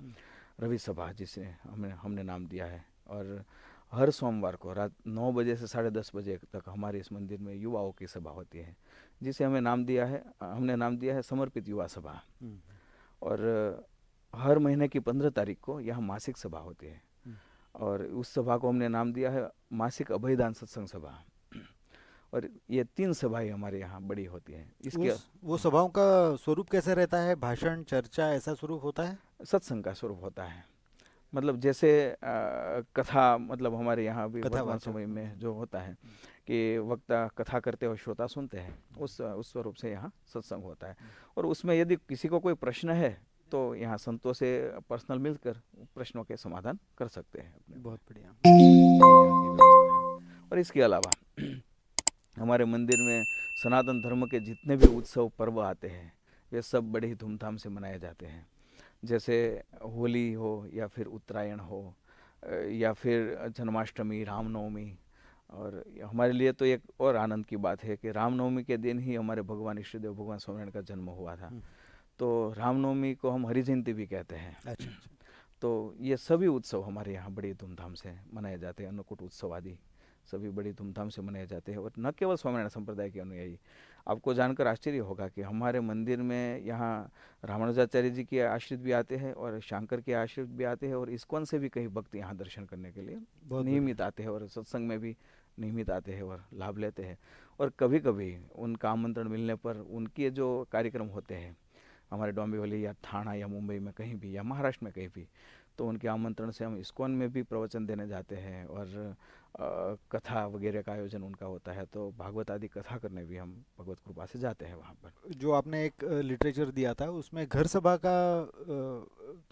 रवि सभा जिसे हमने नाम दिया है। और हर सोमवार को रात 9 बजे से 10:30 बजे तक हमारे इस मंदिर में युवाओं की सभा होती है, जिसे हमने नाम दिया है समर्पित युवा सभा। और हर महीने की 15 तारीख को यहाँ मासिक सभा होती है, और उस सभा को हमने नाम दिया है मासिक अभयदान सत्संग सभा। और ये 3 सभाएं हमारे यहाँ बड़ी होती हैं। इसके
वो सभाओं का स्वरूप कैसे रहता है? भाषण, चर्चा, ऐसा स्वरूप होता है?
सत्संग का स्वरूप होता है। मतलब जैसे कथा, मतलब हमारे यहाँ भी वर्तमान
कथावाचक।
समय में जो होता है कि वक्ता कथा करते हुए श्रोता सुनते हैं, उस स्वरूप से यहाँ सत्संग होता है। और उसमें यदि किसी को कोई प्रश्न है तो यहाँ संतों से पर्सनल मिलकर प्रश्नों के समाधान कर सकते हैं अपने।
बहुत बढ़िया।
ये यहाँ की व्यवस्था है। और इसके अलावा हमारे मंदिर में सनातन धर्म के जितने भी उत्सव पर्व आते हैं वे सब बड़े ही धूमधाम से मनाए जाते हैं। जैसे होली हो या फिर उत्तरायण हो या फिर जन्माष्टमी, रामनवमी। और हमारे लिए तो एक और आनंद की बात है कि रामनवमी के दिन ही हमारे भगवान इष्टदेव भगवान स्वामिनारायण का जन्म हुआ था। तो रामनवमी को हम हरि जयंती भी कहते हैं।
अच्छा।
तो ये सभी उत्सव हमारे यहाँ बड़ी धूमधाम से मनाए जाते हैं। अन्नकूट उत्सव आदि सभी बड़ी धूमधाम से मनाए जाते हैं। और न केवल स्वामिनारायण संप्रदाय के अनुयायी, आपको जानकर आश्चर्य होगा कि हमारे मंदिर में यहाँ रामानुजाचार्य जी के आश्रित भी आते हैं और शंकर के आश्रित भी आते हैं और इस्कॉन से भी कई भक्त यहाँ दर्शन करने के लिए नियमित आते हैं और सत्संग में भी नियमित आते हैं और लाभ लेते हैं। और कभी कभी उनका आमंत्रण मिलने पर उनके जो कार्यक्रम होते हैं हमारे डोंबिवली या ठाणा या मुंबई में कहीं भी या महाराष्ट्र में कहीं भी, तो उनके आमंत्रण से हम इस्कॉन में भी प्रवचन देने जाते हैं और कथा वगैरह का आयोजन उनका होता है। तो भागवत आदि कथा करने भी हम भगवत कृपा से जाते हैं वहाँ पर।
जो आपने एक लिटरेचर दिया था उसमें घर सभा का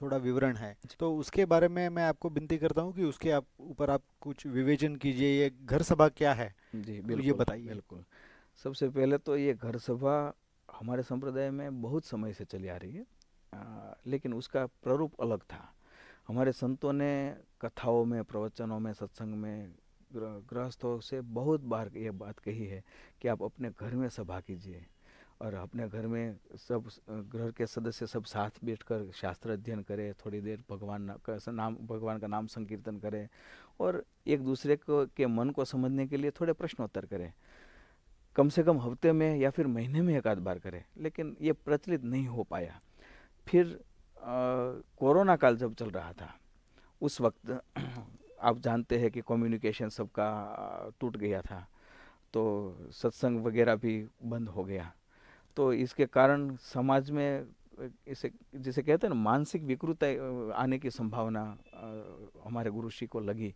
थोड़ा विवरण है, तो उसके बारे में मैं आपको विनती करता हूँ कि उसके ऊपर आप कुछ विवेचन कीजिए। ये घर सभा क्या है?
जी
तो
बिल्कुल,
ये बताइए।
बिल्कुल। सबसे पहले तो ये घर सभा हमारे संप्रदाय में बहुत समय से चली आ रही है, लेकिन उसका प्रारूप अलग था। हमारे संतों ने कथाओं में, प्रवचनों में, सत्संग में गृहस्थों से बहुत बार ये बात कही है कि आप अपने घर में सभा कीजिए और अपने घर में सब घर के सदस्य सब साथ बैठकर शास्त्र अध्ययन करें, थोड़ी देर भगवान का नाम संकीर्तन करें और एक दूसरे के मन को समझने के लिए थोड़े प्रश्नोत्तर करें। कम से कम हफ्ते में या फिर महीने में एक आध बार करें, लेकिन ये प्रचलित नहीं हो पाया। फिर कोरोना काल जब चल रहा था उस वक्त आप जानते हैं कि कम्युनिकेशन सबका टूट गया था, तो सत्संग वगैरह भी बंद हो गया। तो इसके कारण समाज में इसे जिसे कहते हैं ना मानसिक विकृति आने की संभावना हमारे गुरुश्री को लगी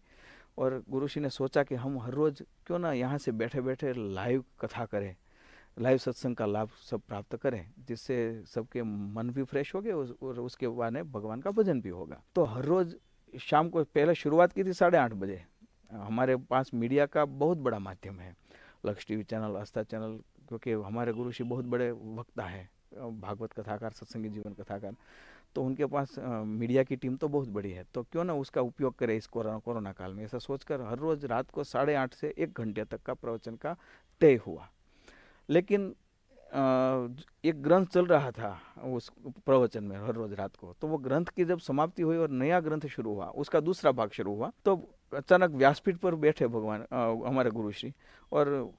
और गुरुश्री ने सोचा कि हम हर रोज़ क्यों ना यहाँ से बैठे बैठे लाइव कथा करें, लाइव सत्संग का लाभ सब प्राप्त करें, जिससे सबके मन भी फ्रेश हो गए और उसके बाद भगवान का भजन भी होगा। तो हर रोज़ शाम को पहले शुरुआत की थी 8:30 बजे। हमारे पास मीडिया का बहुत बड़ा माध्यम है, लक्ष्य टीवी चैनल, आस्था चैनल, क्योंकि हमारे गुरुश्री बहुत बड़े वक्ता है, भागवत कथाकार, सत्संगी जीवन कथाकार, तो उनके पास मीडिया की टीम तो बहुत बड़ी है। तो क्यों ना उसका उपयोग करें इस कोरोना काल में, ऐसा सोचकर हर रोज़ रात को 8:30 से 1 घंटे तक का प्रवचन का तय हुआ। लेकिन एक ग्रंथ चल रहा था उस प्रवचन में हर रोज रात को, तो वो ग्रंथ की जब समाप्ति हुई और नया ग्रंथ शुरू हुआ, उसका दूसरा भाग शुरू हुआ, तो अचानक व्यासपीठ पर बैठे भगवान हमारे गुरुश्री, और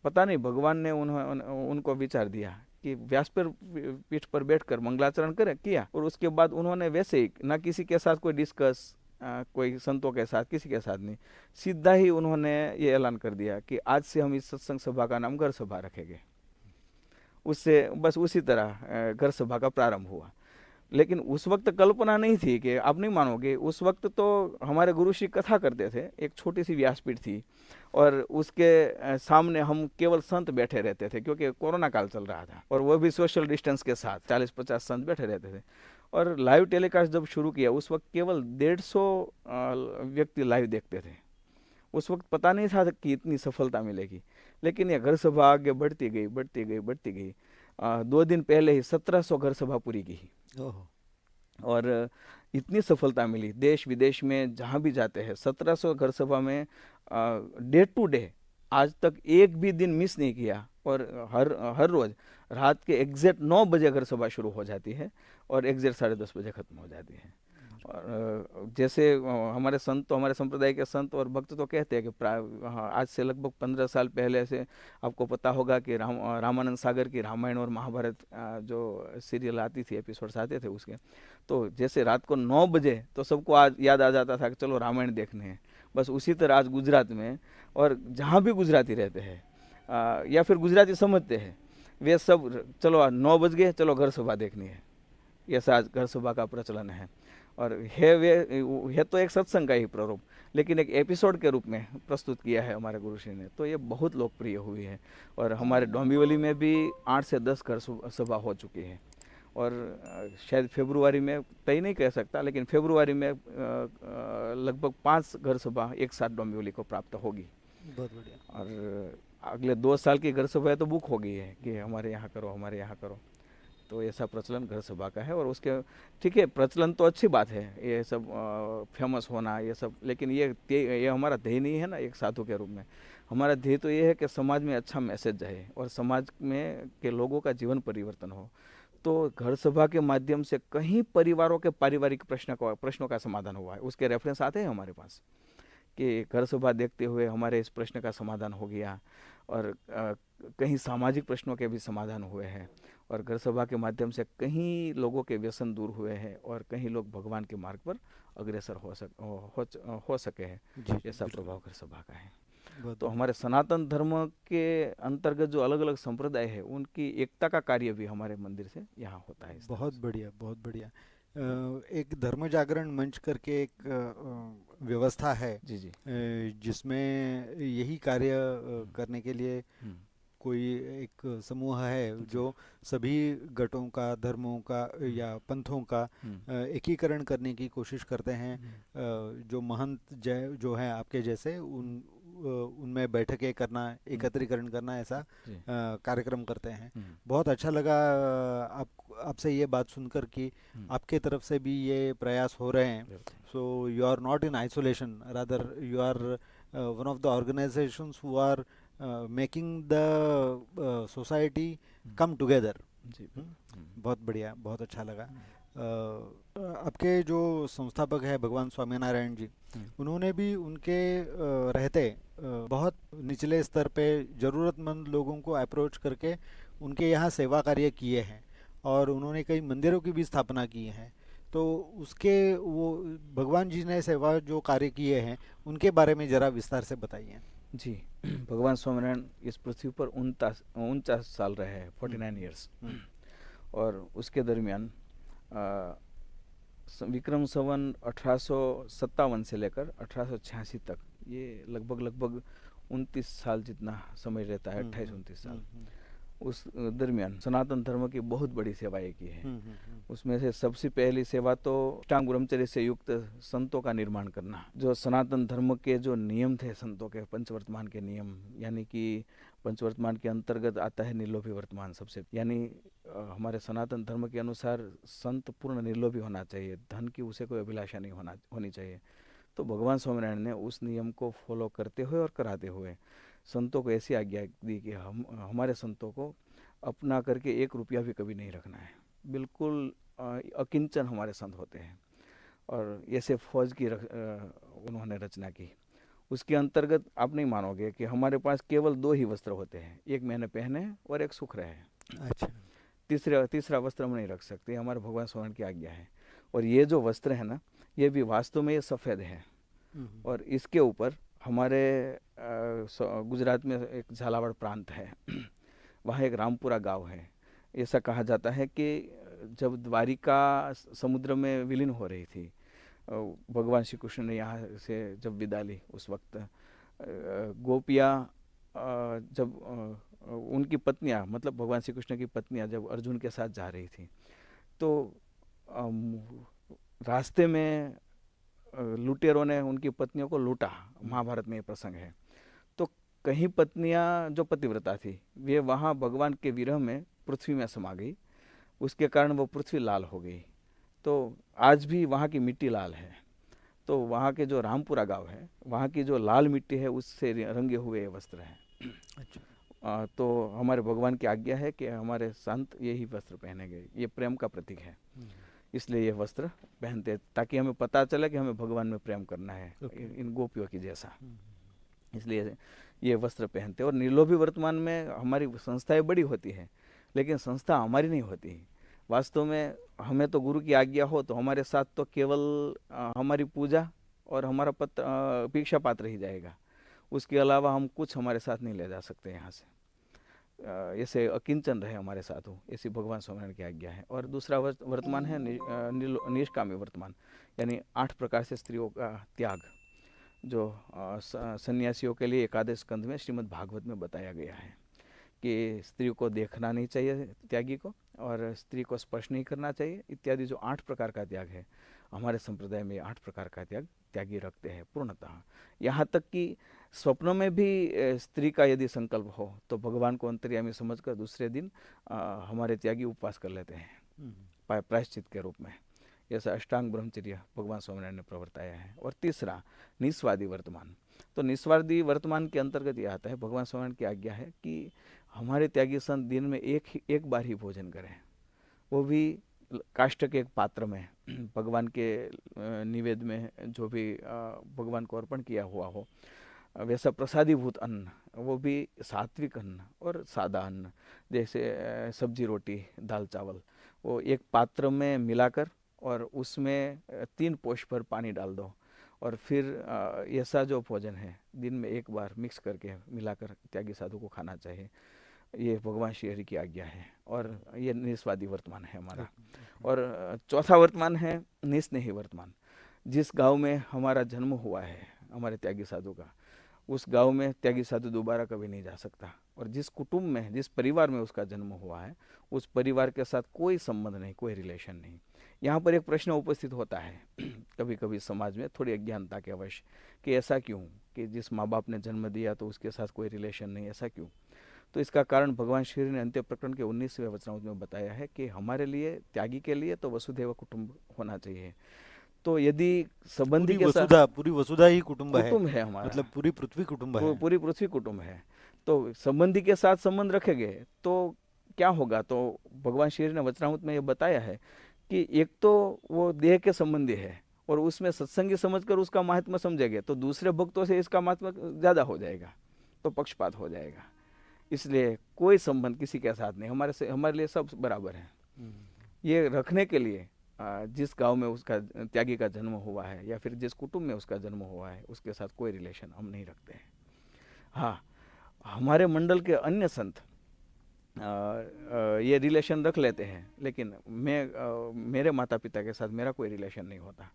पता नहीं भगवान ने उनको विचार दिया कि व्यासपीठ पर बैठकर मंगलाचरण किया और उसके बाद उन्होंने वैसे ही ना किसी के साथ कोई डिस्कस, कोई संतों के साथ, किसी के साथ नहीं, सीधा ही उन्होंने ये ऐलान कर दिया कि आज से हम इस सत्संग सभा का नाम घर सभा रखेंगे। उससे बस उसी तरह घर सभा का प्रारंभ हुआ। लेकिन उस वक्त कल्पना नहीं थी कि आप नहीं मानोगे, उस वक्त तो हमारे गुरुश्री कथा करते थे, एक छोटी सी व्यासपीठ थी और उसके सामने हम केवल संत बैठे रहते थे, क्योंकि कोरोना काल चल रहा था और वो भी सोशल डिस्टेंस के साथ 40-50 संत बैठे रहते थे। और लाइव टेलीकास्ट जब शुरू किया उस वक्त केवल 150 व्यक्ति लाइव देखते थे। उस वक्त पता नहीं था कि इतनी सफलता मिलेगी, लेकिन ये घर सभा आगे बढ़ती गई, बढ़ती गई, बढ़ती गई। 2 दिन पहले ही 1700 घर सभा पूरी की और इतनी सफलता मिली, देश विदेश में जहाँ भी जाते हैं 1700 घर सभा में डे टू डे आज तक एक भी दिन मिस नहीं किया और हर रोज रात के एग्जैक्ट 9 बजे घर सभा शुरू हो जाती है और एग्जैक्ट 10:30 बजे खत्म हो जाती है। और जैसे हमारे संत, तो हमारे संप्रदाय के संत और भक्त तो कहते हैं कि आज से लगभग 15 साल पहले से आपको पता होगा कि रामानंद सागर की रामायण और महाभारत जो सीरियल आती थी, एपिसोड्स आते थे उसके, तो जैसे रात को 9 बजे तो सबको आज याद आ जाता था कि चलो रामायण देखने हैं। बस उसी तरह आज गुजरात में और जहाँ भी गुजराती रहते हैं या फिर गुजराती समझते हैं, वे सब चलो 9 बज गए, चलो घर सभा देखनी है, ऐसा आज घर सभा का प्रचलन है। और है तो एक सत्संग का ही प्रारूप, लेकिन एक एपिसोड के रूप में प्रस्तुत किया है हमारे गुरुश्री ने, तो ये बहुत लोकप्रिय हुई है। और हमारे डोंबिवली में भी 8 से 10 घर सभा हो चुकी है। और शायद फरवरी में तय नहीं कह सकता, लेकिन फरवरी में लगभग 5 घर सभा एक साथ डोंबिवली को प्राप्त होगी।
बहुत बढ़िया।
और अगले 2 साल की घर सभा तो बुक हो गई है कि हमारे यहाँ करो, हमारे यहाँ करो। तो ऐसा प्रचलन घर सभा का है। और उसके ठीक है, प्रचलन तो अच्छी बात है, ये सब फेमस होना ये सब, लेकिन ये हमारा ध्येय नहीं है ना। एक साधु के रूप में हमारा ध्येय तो ये है कि समाज में अच्छा मैसेज जाए और समाज में के लोगों का जीवन परिवर्तन हो। तो घर सभा के माध्यम से कई परिवारों के पारिवारिक प्रश्नों का समाधान हुआ है। उसके रेफरेंस आते हैं हमारे पास कि घर सभा देखते हुए हमारे इस प्रश्न का समाधान हो गया। और कहीं सामाजिक प्रश्नों के भी समाधान हुए हैं। और घर सभा के माध्यम से कई लोगों के व्यसन दूर हुए हैं और कई लोग भगवान के मार्ग पर अग्रसर हो सके हैं। ऐसा प्रभाव घर सभा का है। तो हमारे सनातन धर्म के अंतर्गत जो अलग अलग संप्रदाय है, उनकी एकता का कार्य भी हमारे मंदिर से यहाँ होता है।
बहुत बढ़िया, बहुत बढ़िया। एक धर्म जागरण मंच करके एक व्यवस्था है
जी जी,
जिसमें यही कार्य करने के लिए कोई एक समूह है जो सभी गटों का, धर्मों का या पंथों का एकीकरण करने की कोशिश करते हैं। जो महंत जो हैं आपके जैसे, उनमें बैठकें करना, एकत्रीकरण करना, ऐसा कार्यक्रम करते हैं। बहुत अच्छा लगा आपसे ये बात सुनकर कि आपके तरफ से भी ये प्रयास हो रहे हैं। So you are not in isolation, rather you are one of the organisations who are making the society come together. बहुत बढ़िया, बहुत अच्छा लगा। आपके जो संस्थापक है भगवान स्वामीनारायण जी, उन्होंने भी उनके रहते बहुत निचले स्तर पे ज़रूरतमंद लोगों को अप्रोच करके उनके यहाँ सेवा कार्य किए हैं और उन्होंने कई मंदिरों की भी स्थापना की है। तो उसके वो भगवान जी ने सेवा जो कार्य किए हैं उनके बारे में ज़रा विस्तार से बताइए।
जी, भगवान स्वामीनारायण इस पृथ्वी पर 49 साल रहे हैं, 49 ईयर्स। और उसके दरमियान विक्रम संवत 1857 से लेकर 1886 तक, ये लगभग 29 साल जितना समय रहता है, 28-29 साल, उस दरमियान सनातन धर्म की बहुत बड़ी सेवाएं की है। उसमें से सबसे पहली सेवा तो अष्टांग ब्रह्मचर्य से युक्त संतों का निर्माण करना। जो सनातन धर्म के जो नियम थे संतों के, पंचवर्तमान के नियम, यानी कि पंचवर्तमान के अंतर्गत आता है निर्लोभी वर्तमान सबसे, यानी हमारे सनातन धर्म के अनुसार संत पूर्ण निर्लोभी होना चाहिए, धन की उसे कोई अभिलाषा नहीं होनी चाहिए। तो भगवान स्वामीनारायण ने उस नियम को फॉलो करते हुए और कराते हुए संतों को ऐसी आज्ञा दी कि हमारे संतों को अपना करके 1 रुपया भी कभी नहीं रखना है, बिल्कुल अकिंचन हमारे संत होते हैं। और ऐसे फौज की उन्होंने रचना की। उसके अंतर्गत आप नहीं मानोगे कि हमारे पास केवल 2 ही वस्त्र होते हैं, एक मैंने पहने और एक सूख रहे।
अच्छा।
तीसरा वस्त्र हम नहीं रख सकते, हमारे भगवान स्वामी की आज्ञा है। और ये जो वस्त्र है ना, ये भी वास्तव में ये सफ़ेद है। और इसके ऊपर हमारे गुजरात में एक झालावाड़ प्रांत है, वहाँ एक रामपुरा गांव है। ऐसा कहा जाता है कि जब द्वारिका समुद्र में विलीन हो रही थी, भगवान श्री कृष्ण ने यहाँ से जब विदा ली, उस वक्त गोपियाँ जब उनकी पत्नियाँ, मतलब भगवान श्री कृष्ण की पत्नियाँ जब अर्जुन के साथ जा रही थी, तो रास्ते में लुटेरों ने उनकी पत्नियों को लूटा। महाभारत में ये प्रसंग है। तो कहीं पत्नियां जो पतिव्रता थी, वे वहाँ भगवान के विरह में पृथ्वी में समा गई, उसके कारण वो पृथ्वी लाल हो गई। तो आज भी वहाँ की मिट्टी लाल है। तो वहाँ के जो रामपुरा गांव है, वहाँ की जो लाल मिट्टी है, उससे रंगे हुए वस्त्र हैं। अच्छा। तो हमारे भगवान की आज्ञा है कि हमारे संत यही वस्त्र पहनेंगे, ये प्रेम का प्रतीक है, इसलिए ये वस्त्र पहनते, ताकि हमें पता चले कि हमें भगवान में प्रेम करना है, इन गोपियों की जैसा। इसलिए ये वस्त्र पहनते। और निर्लोभी वर्तमान में हमारी संस्थाएं बड़ी होती है, लेकिन संस्था हमारी नहीं होती। वास्तव में हमें तो गुरु की आज्ञा हो तो हमारे साथ तो केवल हमारी पूजा और हमारा भिक्षा पात्र ही जाएगा, उसके अलावा हम कुछ हमारे साथ नहीं ले जा सकते यहाँ से। ऐसे अकिंचन रहे हमारे साथ हो, ऐसी भगवान स्वामिनारायण की आज्ञा है। और दूसरा वर्तमान है निष्कामी वर्तमान, यानी 8 प्रकार से स्त्रियों का त्याग, जो सन्यासियों के लिए एकादश स्कंद में श्रीमद् भागवत में बताया गया है कि स्त्री को देखना नहीं चाहिए त्यागी को, और स्त्री को स्पर्श नहीं करना चाहिए, इत्यादि जो 8 प्रकार का त्याग है, हमारे संप्रदाय में 8 प्रकार का त्याग त्यागी रखते हैं पूर्णतः। यहाँ तक कि स्वप्न में भी स्त्री का यदि संकल्प हो तो भगवान को अंतर्यामी समझकर दूसरे दिन हमारे त्यागी उपवास कर लेते हैं प्रायश्चित के रूप में। ऐसा अष्टांग ब्रह्मचर्य भगवान स्वामिनारायण ने प्रवर्ताया है। और तीसरा निस्वादी वर्तमान। तो निस्वादी वर्तमान के अंतर्गत यह आता है, भगवान स्वामिनारायण की आज्ञा है कि हमारे त्यागी संत दिन में एक बार ही भोजन करें, वो भी काष्ठ के एक पात्र में, भगवान के निवेद में जो भी भगवान को अर्पण किया हुआ हो, वैसा प्रसादीभूत अन्न, वो भी सात्विक अन्न और सादा अन्न, जैसे सब्जी रोटी दाल चावल, वो एक पात्र में मिलाकर और उसमें 3 पोष पर पानी डाल दो, और फिर ऐसा जो भोजन है दिन में एक बार मिक्स करके मिलाकर त्यागी साधु को खाना चाहिए। ये भगवान श्री हरि की आज्ञा है, और ये निस्वादी वर्तमान है हमारा। और चौथा वर्तमान है निस्नेही वर्तमान। जिस गांव में हमारा जन्म हुआ है हमारे त्यागी साधु का, उस गांव में त्यागी साधु दोबारा कभी नहीं जा सकता, और जिस कुटुंब में, जिस परिवार में उसका जन्म हुआ है, उस परिवार के साथ कोई संबंध नहीं, कोई रिलेशन नहीं। यहाँ पर एक प्रश्न उपस्थित होता है कभी कभी समाज में, थोड़ी अज्ञानता के अवश्य, कि ऐसा क्यों, कि जिस माँ बाप ने जन्म दिया तो उसके साथ कोई रिलेशन नहीं, ऐसा क्यों? तो इसका कारण भगवान श्री ने अंत्य प्रकरण के 19वें वचनामृत में बताया है कि हमारे लिए, त्यागी के लिए तो वसुधैव कुटुंब होना चाहिए। तो यदि संबंधी के साथ
पूरी वसुधा ही कुटुंब है
हमारा,
मतलब पूरी पृथ्वी कुटुंब है,
पूरी पृथ्वी कुटुंब है, तो संबंधी के साथ संबंध रखेंगे तो क्या होगा? तो भगवान श्री ने वचनामृत में ये बताया है कि एक तो वो देह के संबंधी है, और उसमें सत्संगी समझकर उसका महात्मा समझेंगे तो दूसरे भक्तों से इसका महात्मा ज्यादा हो जाएगा, तो पक्षपात हो जाएगा। इसलिए कोई संबंध किसी के साथ नहीं, हमारे लिए सब बराबर है। ये रखने के लिए जिस गांव में उसका त्यागी का जन्म हुआ है, या फिर जिस कुटुंब में उसका जन्म हुआ है, उसके साथ कोई रिलेशन हम नहीं रखते हैं। हाँ, हमारे मंडल के अन्य संत ये रिलेशन रख लेते हैं, लेकिन मेरे माता पिता के साथ मेरा कोई रिलेशन नहीं होता।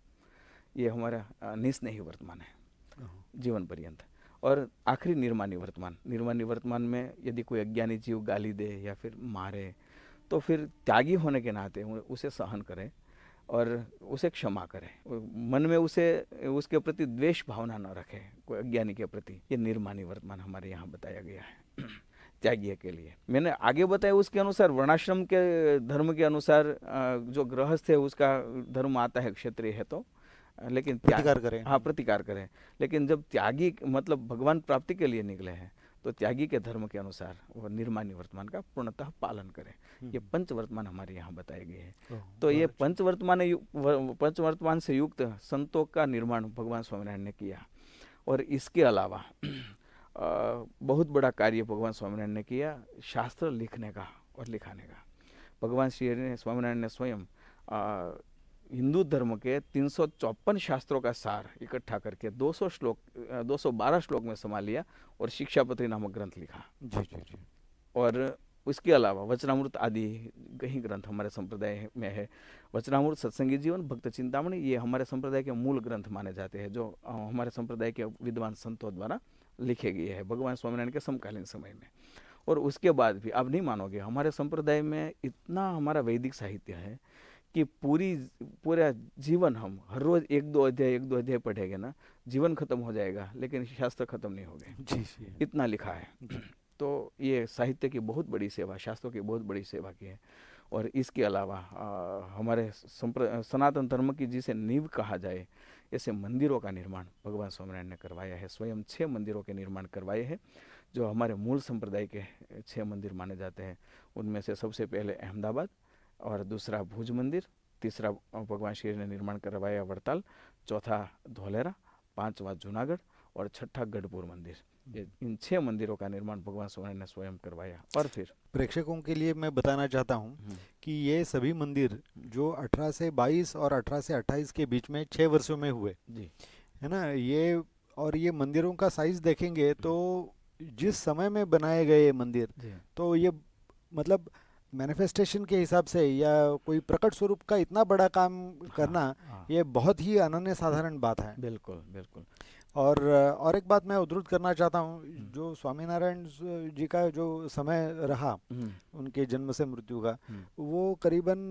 ये हमारा निस्नेही वर्तमान है जीवन पर्यंत। और आखिरी निर्मानी वर्तमान। निर्मानी वर्तमान में यदि कोई अज्ञानी जीव गाली दे या फिर मारे, तो फिर त्यागी होने के नाते उसे सहन करें और उसे क्षमा करें, मन में उसके प्रति द्वेष भावना न रखें कोई अज्ञानी के प्रति। ये निर्मानी वर्तमान हमारे यहाँ बताया गया है त्यागी के लिए। मैंने आगे बताया उसके अनुसार, वर्णाश्रम के धर्म के अनुसार जो गृहस्थ है उसका धर्म आता है क्षत्रिय है, तो लेकिन
प्रतिकार करें।
हाँ, प्रतिकार करें। लेकिन जब त्यागी मतलब भगवान प्राप्ति के लिए निकले हैं, तो त्यागी के धर्म के अनुसार वो निर्मानी वर्तमान का पूर्णतः पालन करें। ये पंचवर्तमान हमारे यहाँ बताए गए हैं। तो ये पंचवर्तमान से युक्त संतों का निर्माण भगवान स्वामिनारायण ने किया। और इसके अलावा बहुत बड़ा कार्य भगवान स्वामिनारायण ने किया, शास्त्र लिखने का और लिखाने का। भगवान श्री स्वामिनारायण ने स्वयं हिंदू धर्म के 354 शास्त्रों का सार इकट्ठा करके 212 श्लोक में समा लिया और शिक्षापत्री नामक ग्रंथ लिखा।
जी।
और उसके अलावा वचनामृत आदि कई ग्रंथ हमारे संप्रदाय में है। वचनामृत, सत्संगी जीवन, भक्त चिंतामणि, ये हमारे संप्रदाय के मूल ग्रंथ माने जाते हैं, जो हमारे संप्रदाय के विद्वान संतों द्वारा लिखे गए हैं भगवान स्वामिनारायण के समकालीन समय में। और उसके बाद भी आप नहीं मानोगे, हमारे संप्रदाय में इतना हमारा वैदिक साहित्य है कि पूरा जीवन हम हर रोज एक दो अध्याय पढ़ेंगे ना, जीवन खत्म हो जाएगा लेकिन शास्त्र खत्म नहीं होंगे।
जी।
इतना लिखा है। तो ये साहित्य की बहुत बड़ी सेवा, शास्त्रों की बहुत बड़ी सेवा की है। और इसके अलावा हमारे सनातन धर्म की जिसे नींव कहा जाए, ऐसे मंदिरों का निर्माण भगवान स्वामिनारायण ने करवाया है। स्वयं 6 मंदिरों के निर्माण करवाए हैं, जो हमारे मूल संप्रदाय के 6 मंदिर माने जाते हैं। उनमें से सबसे पहले अहमदाबाद, और दूसरा भुज मंदिर, तीसरा भगवान श्री ने निर्माण करवाया वड़ताल, चौथा धोलेरा, 5वां जूनागढ़ और 6ठा गढ़पुर मंदिर। इन 6 मंदिरों का निर्माण भगवान स्वामिनारायण ने स्वयं करवाया। और फिर
प्रेक्षकों के लिए मैं बताना चाहता हूँ कि ये सभी मंदिर जो 18 से 22 और 18 से 28 के बीच में 6 वर्षों में हुए
जी,
है ना, ये मंदिरों का साइज देखेंगे तो जिस समय में बनाए गए ये मंदिर,
जी
तो ये मतलब मैनिफेस्टेशन के हिसाब से या कोई प्रकट स्वरूप का इतना बड़ा काम
हाँ
करना,
हाँ
ये बहुत ही अनन्य साधारण बात है।
बिल्कुल बिल्कुल।
और एक बात मैं उद्धृत करना चाहता हूँ,
हम्म,
जो स्वामीनारायण जी का जो समय रहा
हम्म,
उनके जन्म से मृत्यु का,
हम्म,
वो करीबन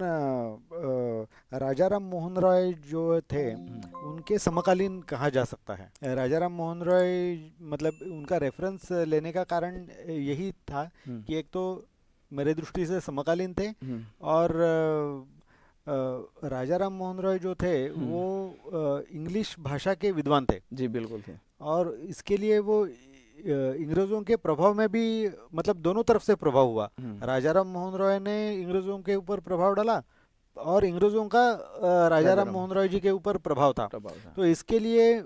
राजाराम मोहन रॉय जो थे उनके समकालीन कहा जा सकता है। राजाराम मोहन रॉय मतलब उनका रेफरेंस लेने का कारण यही था
हम्म,
कि एक तो मेरे दृष्टि से समकालीन थे,
हम्म,
और राजाराम मोहन रॉय जो थे
हम्म,
वो इंग्लिश भाषा के विद्वान थे,
जी बिल्कुल थे।
और इसके लिए वो अंग्रेज़ों के प्रभाव में भी मतलब दोनों तरफ से प्रभाव हुआ।
हम्म,
राजाराम मोहन रॉय ने अंग्रेज़ों के ऊपर प्रभाव डाला, और अंग्रेज़ों का राजाराम
राजाराम
मोहन रॉय जी के ऊपर प्रभाव था।
प्रभाव था।
तो इसके लिए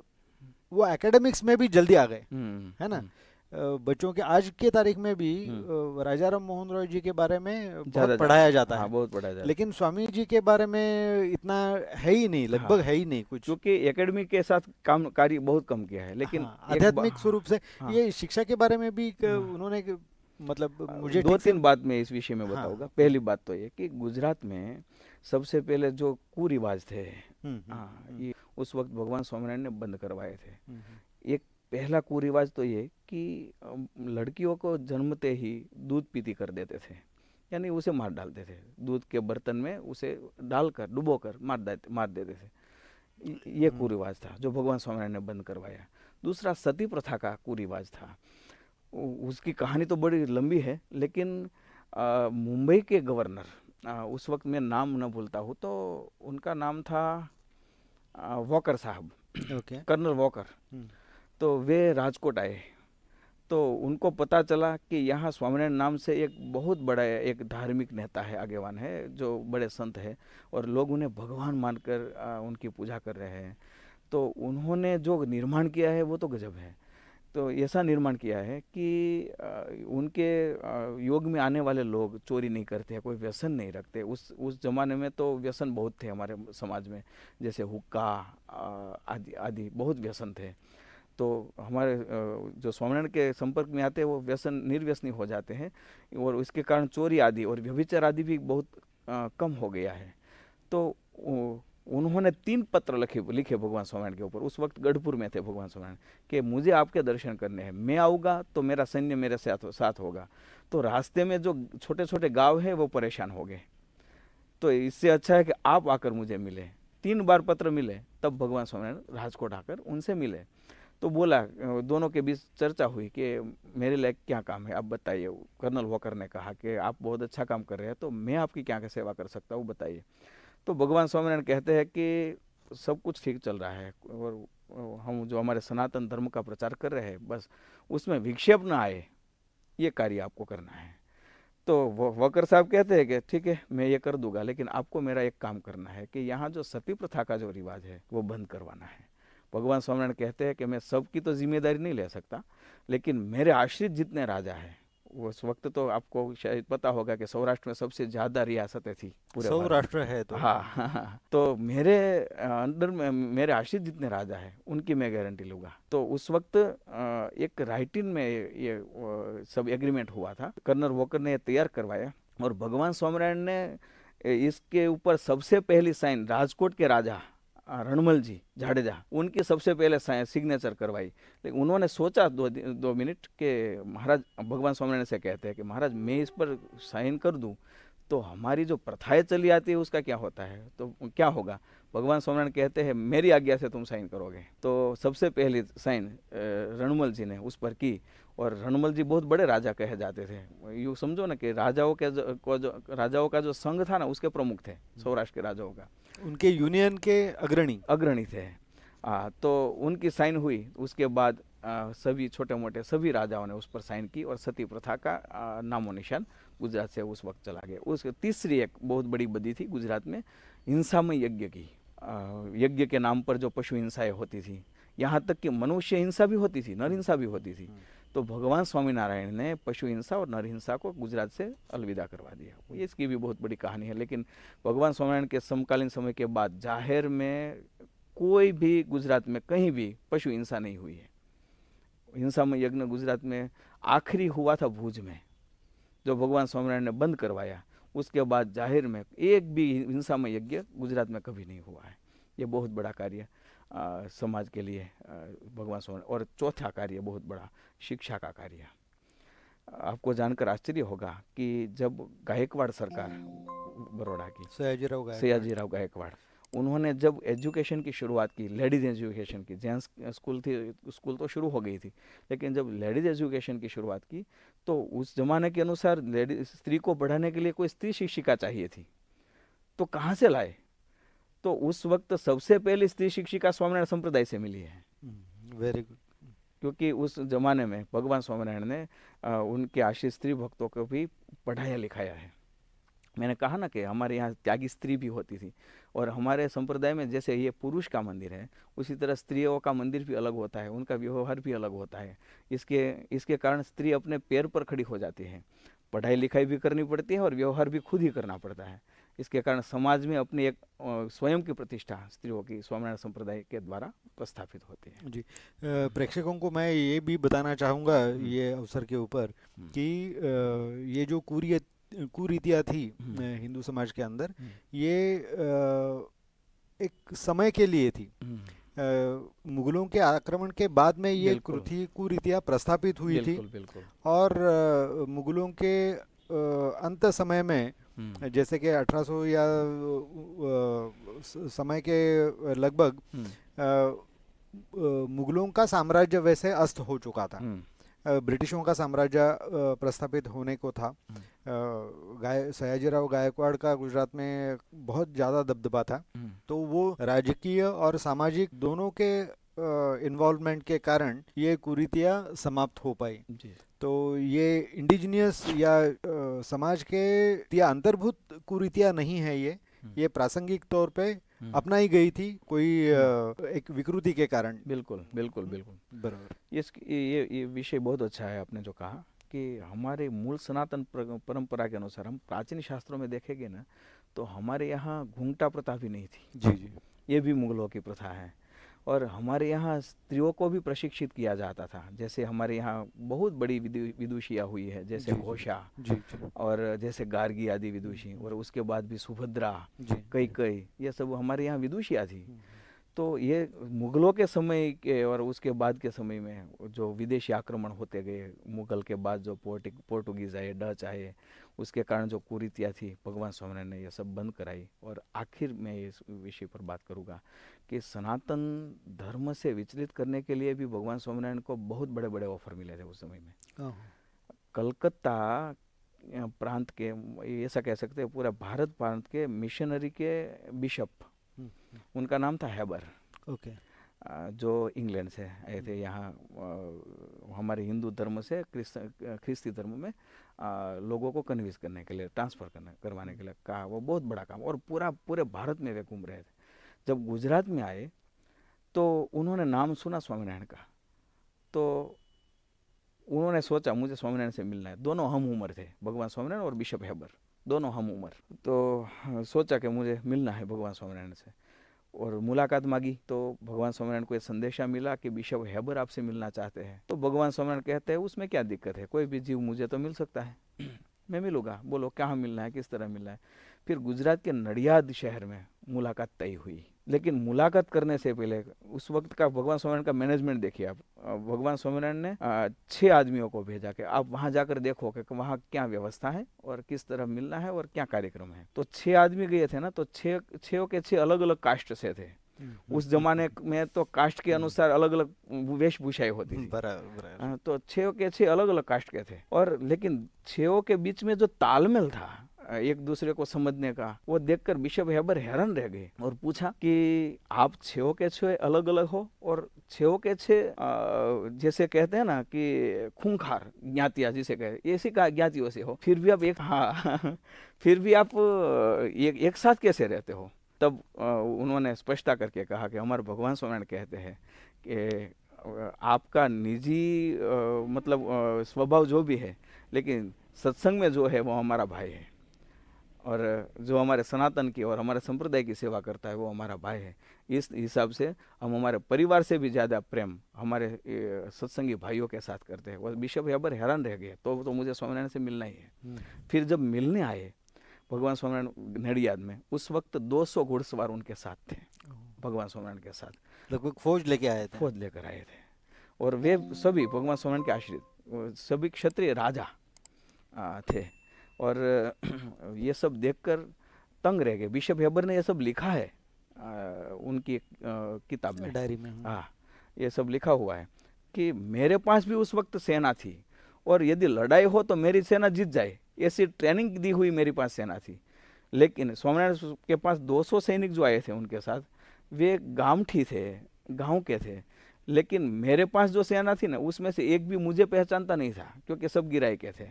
वो एकेडमिक्स में भी जल्दी आ गए, है ना। बच्चों के आज के तारीख में भी राजाराम मोहन रॉय जी के बारे में बहुत
ज़्यादा
पढ़ाया
जानते हैं,
जाता
हाँ
है,
बहुत पढ़ाया जाता
लेकिन स्वामी जी के बारे में इतना है ही नहीं,
है।
लगभग
हाँ
है ही नहीं कुछ।
क्योंकि एकेडमी के साथ काम कार्य बहुत कम किया है, लेकिन
हाँ, आध्यात्मिक स्वरूप से
हाँ
ये शिक्षा के बारे में भी
हाँ,
उन्होंने मतलब मुझे
दो
ठीक से।
तीन बात मैं इस विषय में
हाँ।
बताऊंगा। पहली बात तो ये कि गुजरात में सबसे पहले जो कुरिवाज थे,
हम्म,
हाँ ये उस वक्त भगवान स्वामीनारायण ने बंद करवाए थे।
हम्म,
एक पहला कुरिवाज तो ये कि लड़कियों को जन्मते ही दूध पीती कर देते थे, यानी उसे मार डालते थे, दूध के बर्तन में उसे डालकर डुबोकर मार देते थे। ये कुरिवाज था जो भगवान स्वामीनारायण ने बंद करवाया। दूसरा सती प्रथा का कुरिवाज था। उसकी कहानी तो बड़ी लंबी है, लेकिन मुंबई के गवर्नर, उस वक्त मैं नाम न भूलता हूँ तो उनका नाम था वॉकर साहब,
ओके।
Colonel walker. तो वे राजकोट आए, तो उनको पता चला कि यहाँ स्वामीनारायण नाम से एक बहुत बड़ा एक धार्मिक नेता है, आगेवान है, जो बड़े संत है, और लोग उन्हें भगवान मानकर उनकी पूजा कर रहे हैं। तो उन्होंने जो निर्माण किया है वो तो गजब है। तो ऐसा निर्माण किया है कि उनके योग में आने वाले लोग चोरी नहीं करते हैं, कोई व्यसन नहीं रखते। उस जमाने में तो व्यसन बहुत थे हमारे समाज में, जैसे हुक्का आदि आदि बहुत व्यसन थे। तो हमारे जो स्वामीनारायण के संपर्क में आते हैं वो व्यसन निर्व्यसनी हो जाते हैं, और इसके कारण चोरी आदि और व्यभिचार आदि भी बहुत कम हो गया है। तो उन्होंने 3 पत्र लिखे भगवान स्वामीनारायण के ऊपर। उस वक्त गढ़पुर में थे भगवान स्वामीनारायण, कि मुझे आपके दर्शन करने हैं, मैं आऊँगा तो मेरा सैन्य मेरे साथ होगा। तो रास्ते में जो छोटे छोटे गांव है वो परेशान हो गए, तो इससे अच्छा है कि आप आकर मुझे मिले। 3 बार पत्र मिले, तब भगवान स्वामीनारायण राजकोट आकर उनसे मिले। तो बोला, दोनों के बीच चर्चा हुई कि मेरे लिए क्या काम है आप बताइए। कर्नल वॉकर ने कहा कि आप बहुत अच्छा काम कर रहे हैं, तो मैं आपकी क्या सेवा कर सकता हूँ बताइए। तो भगवान स्वामीनारायण कहते हैं कि सब कुछ ठीक चल रहा है, और हम जो हमारे सनातन धर्म का प्रचार कर रहे हैं, बस उसमें विक्षेप न आए, ये कार्य आपको करना है। तो वकर साहब कहते हैं कि ठीक है मैं ये कर दूंगा, लेकिन आपको मेरा एक काम करना है कि यहाँ जो सती प्रथा का जो रिवाज है वो बंद करवाना है। भगवान स्वामीनारायण कहते हैं कि मैं सबकी तो जिम्मेदारी नहीं ले सकता, लेकिन मेरे आश्रित जितने राजा हैं, उस वक्त तो आपको शायद पता होगा कि सौराष्ट्र में सबसे ज्यादा रियासतें थी पूरे भारत में।
सौराष्ट्र है तो।
हाँ हाँ, हाँ। तो मेरे अंडर में मेरे आश्रित जितने राजा हैं उनकी मैं गारंटी लूंगा। तो उस वक्त एक राइटिन में ये सब एग्रीमेंट हुआ था, कर्नल वॉकर ने तैयार करवाया, और भगवान स्वामीनारायण ने इसके ऊपर सबसे पहली साइन राजकोट के राजा रणमल जी जाडेजा, उनकी सबसे पहले सिग्नेचर करवाई। लेकिन उन्होंने सोचा 2 मिनट के महाराज, भगवान स्वामीनारायण से कहते हैं कि महाराज मैं इस पर साइन कर दूं तो हमारी जो प्रथाएं चली आती है उसका क्या होता है, तो क्या होगा। भगवान स्वामीनारायण कहते हैं मेरी आज्ञा से तुम साइन करोगे। तो सबसे पहली साइन रणमल जी ने उस पर की, और रणमल जी बहुत बड़े राजा कहे जाते थे। यूँ समझो ना कि राजाओं का जो संघ था ना उसके प्रमुख थे, सौराष्ट्र के राजाओं का,
उनके यूनियन के अग्रणी
थे। तो उनकी साइन हुई। उसके बाद सभी छोटे मोटे सभी राजाओं ने उस पर साइन की, और सती प्रथा का नामो निशान गुजरात से उस वक्त चला गया। उस तीसरी एक बहुत बड़ी बदी थी गुजरात में, हिंसामय यज्ञ की। यज्ञ के नाम पर जो पशु हिंसाएं होती थी, यहाँ तक कि मनुष्य हिंसा भी होती थी, नर हिंसा भी होती थी। तो भगवान स्वामीनारायण ने पशु हिंसा और नर हिंसा को गुजरात से अलविदा करवा दिया। इसकी भी बहुत बड़ी कहानी है। लेकिन भगवान स्वामीनारायण के समकालीन समय के बाद जाहिर में कोई भी गुजरात में कहीं भी पशु हिंसा नहीं हुई है। हिंसा में यज्ञ गुजरात में आखिरी हुआ था भुज में, जो भगवान स्वामिनारायण ने बंद करवाया। उसके बाद जाहिर में एक भी हिंसामय यज्ञ गुजरात में कभी नहीं हुआ है। ये बहुत बड़ा कार्य समाज के लिए भगवान स्वामिनारायण। और चौथा कार्य बहुत बड़ा, शिक्षा का कार्य। आपको जानकर आश्चर्य होगा कि जब गायकवाड़ सरकार बड़ौदा की, सयाजीराव गायकवाड़, उन्होंने जब एजुकेशन की शुरुआत की, लेडीज एजुकेशन की, जेंट्स स्कूल थी, स्कूल तो शुरू हो गई थी, लेकिन जब लेडीज एजुकेशन की शुरुआत की तो उस जमाने के अनुसार लेडीज, स्त्री को पढ़ाने के लिए कोई स्त्री शिक्षिका चाहिए थी, तो कहाँ से लाए? तो उस वक्त सबसे पहली स्त्री शिक्षिका स्वामिनारायण संप्रदाय से मिली है।
Very good.
क्योंकि उस जमाने में भगवान स्वामिनारायण ने उनके आश्रित स्त्री भक्तों को भी पढ़ाया लिखाया है। मैंने कहा ना कि हमारे यहाँ त्यागी स्त्री भी होती थी, और हमारे संप्रदाय में जैसे ये पुरुष का मंदिर है, उसी तरह स्त्रियों का मंदिर भी अलग होता है, उनका व्यवहार भी अलग होता है। इसके कारण स्त्री अपने पैर पर खड़ी हो जाती है, पढ़ाई लिखाई भी करनी पड़ती है और व्यवहार भी खुद ही करना पड़ता है। इसके कारण समाज में अपनी एक स्वयं की प्रतिष्ठा स्त्रियों की स्वामिनारायण संप्रदाय के द्वारा प्रस्थापित होती है।
जी, प्रेक्षकों को मैं ये भी बताना चाहूँगा ये अवसर के ऊपर कि ये जो कुरीतियाँ थी हिंदू समाज के अंदर, ये एक समय के लिए थी। मुगलों के आक्रमण के बाद में ये कुरीतियाँ प्रस्थापित हुई थी।
बिल्कुल।
और मुगलों के अंत समय में, जैसे कि 1800 या समय के लगभग मुगलों का साम्राज्य वैसे अस्त हो चुका था। ब्रिटिशों का साम्राज्य प्रस्थापित होने को था। सयाजीराव गायकवाड़ का गुजरात में बहुत ज़्यादा दबदबा था, तो वो राजकीय और सामाजिक दोनों के इन्वॉल्वमेंट के कारण ये कुरीतियाँ समाप्त हो पाई। तो ये इंडिजिनियस या समाज के या अंतर्भूत कुरीतियाँ नहीं है, ये प्रासंगिक तौर पे अपनाई गई थी कोई एक विकृति के कारण।
बिल्कुल
बराबर।
ये विषय बहुत अच्छा है आपने जो कहा कि हमारे मूल सनातन परंपरा के अनुसार, हम प्राचीन शास्त्रों में देखेंगे ना, तो हमारे यहाँ घूंघटा प्रथा भी नहीं थी।
जी।
ये भी मुगलों की प्रथा है। और हमारे यहाँ स्त्रियों को भी प्रशिक्षित किया जाता था। जैसे हमारे यहाँ बहुत बड़ी विदुषियाँ हुई है, जैसे घोषा और जैसे गार्गी आदि विदुषी, और उसके बाद भी सुभद्रा, कई ये सब हमारे यहाँ विदुषियाँ थी। तो ये मुगलों के समय के और उसके बाद के समय में जो विदेशी आक्रमण होते गए, मुगल के बाद जो पोर्टुगीज आए, डच आए, उसके कारण जो कुरीतियाँ थी, भगवान स्वामिनारायण ने ये सब बंद कराई। और आखिर में इस विषय पर बात करूँगा कि सनातन धर्म से विचलित करने के लिए भी भगवान स्वामिनारायण को बहुत बड़े बड़े ऑफर मिले थे उस समय में। कलकत्ता प्रांत के, ऐसा कह सकते हैं पूरा भारत प्रांत के मिशनरी के बिशप, उनका नाम था हैबर। जो इंग्लैंड से आए थे यहाँ हमारे हिंदू धर्म से ख्रिस्ती धर्म में लोगों को कन्विंस करने के लिए, ट्रांसफ़र करवाने के लिए कहा। वो बहुत बड़ा काम, और पूरे भारत में वे घूम रहे थे। जब गुजरात में आए तो उन्होंने नाम सुना स्वामीनारायण का, तो उन्होंने सोचा मुझे स्वामीनारायण से मिलना है। दोनों हम उम्र थे, भगवान स्वामीनारायण और बिशप हैबर, दोनों हम उम्र। तो सोचा कि मुझे मिलना है भगवान स्वामीनारायण से, और मुलाकात मांगी। तो भगवान स्वामीनारायण को एक संदेशा मिला कि बिशप हैबर आपसे मिलना चाहते हैं। तो भगवान स्वामीनारायण कहते हैं उसमें क्या दिक्कत है, कोई भी जीव मुझे तो मिल सकता है, मैं मिलूंगा, बोलो कहाँ मिलना है, किस तरह मिलना है। फिर गुजरात के नडियाद शहर में मुलाकात तय हुई। लेकिन मुलाकात करने से पहले उस वक्त का भगवान स्वामीनारायण का मैनेजमेंट देखिए आप। भगवान स्वामीनारायण ने 6 आदमियों को भेजा कि आप वहाँ जाकर देखो कि वहाँ क्या व्यवस्था है और किस तरह मिलना है और क्या कार्यक्रम है। तो 6 आदमी गए थे ना, तो 6 के 6 अलग अलग कास्ट से थे। उस जमाने में तो कास्ट के अनुसार अलग अलग वेशभूषाएं होती थी। बराबर। तो 6 के 6 अलग अलग कास्ट के थे, और लेकिन 6 के बीच में जो तालमेल था एक दूसरे को समझने का, वो देखकर बिशप हैबर हैरान रह गए और पूछा कि आप 6 के 6 अलग अलग हो, और 6 के 6 जैसे कहते हैं ना कि खूंखार ज्ञातियां जिसे कहते, ऐसी का ज्ञातियों से हो, फिर भी आप फिर भी आप एक साथ कैसे रहते हो। तब उन्होंने स्पष्टता करके कहा कि हमारे भगवान स्वामीनारायण कहते हैं कि आपका निजी स्वभाव जो भी है, लेकिन सत्संग में जो है वो हमारा भाई है। और जो हमारे सनातन की और हमारे संप्रदाय की सेवा करता है वो हमारा भाई है। इस हिसाब से हम हमारे परिवार से भी ज़्यादा प्रेम हमारे सत्संगी भाइयों के साथ करते हैं। वो बिशप याबर हैरान रह गए, तो मुझे स्वामीनारायण से मिलना ही है। फिर जब मिलने आए भगवान स्वामीनारायण नडियाद में, उस वक्त 200 घुड़सवार उनके साथ थे, भगवान स्वामीनारायण के साथ
लगभग फौज लेके आए थे।
फौज लेकर आए थे। और वे सभी भगवान स्वामीनारायण के आश्रित सभी क्षत्रिय राजा थे। और ये सब देखकर तंग रह गए। बिशप हेबर ने ये सब लिखा है उनकी किताब में,
डायरी में।
हाँ, ये सब लिखा हुआ है कि मेरे पास भी उस वक्त सेना थी और यदि लड़ाई हो तो मेरी सेना जीत जाए, ऐसी ट्रेनिंग दी हुई मेरे पास सेना थी। लेकिन स्वामीनारायण के पास 200 सैनिक जो आए थे उनके साथ, वे गामठी थे, गांव के थे। लेकिन मेरे पास जो सेना थी ना, उसमें से एक भी मुझे पहचानता नहीं था, क्योंकि सब गिराए के थे।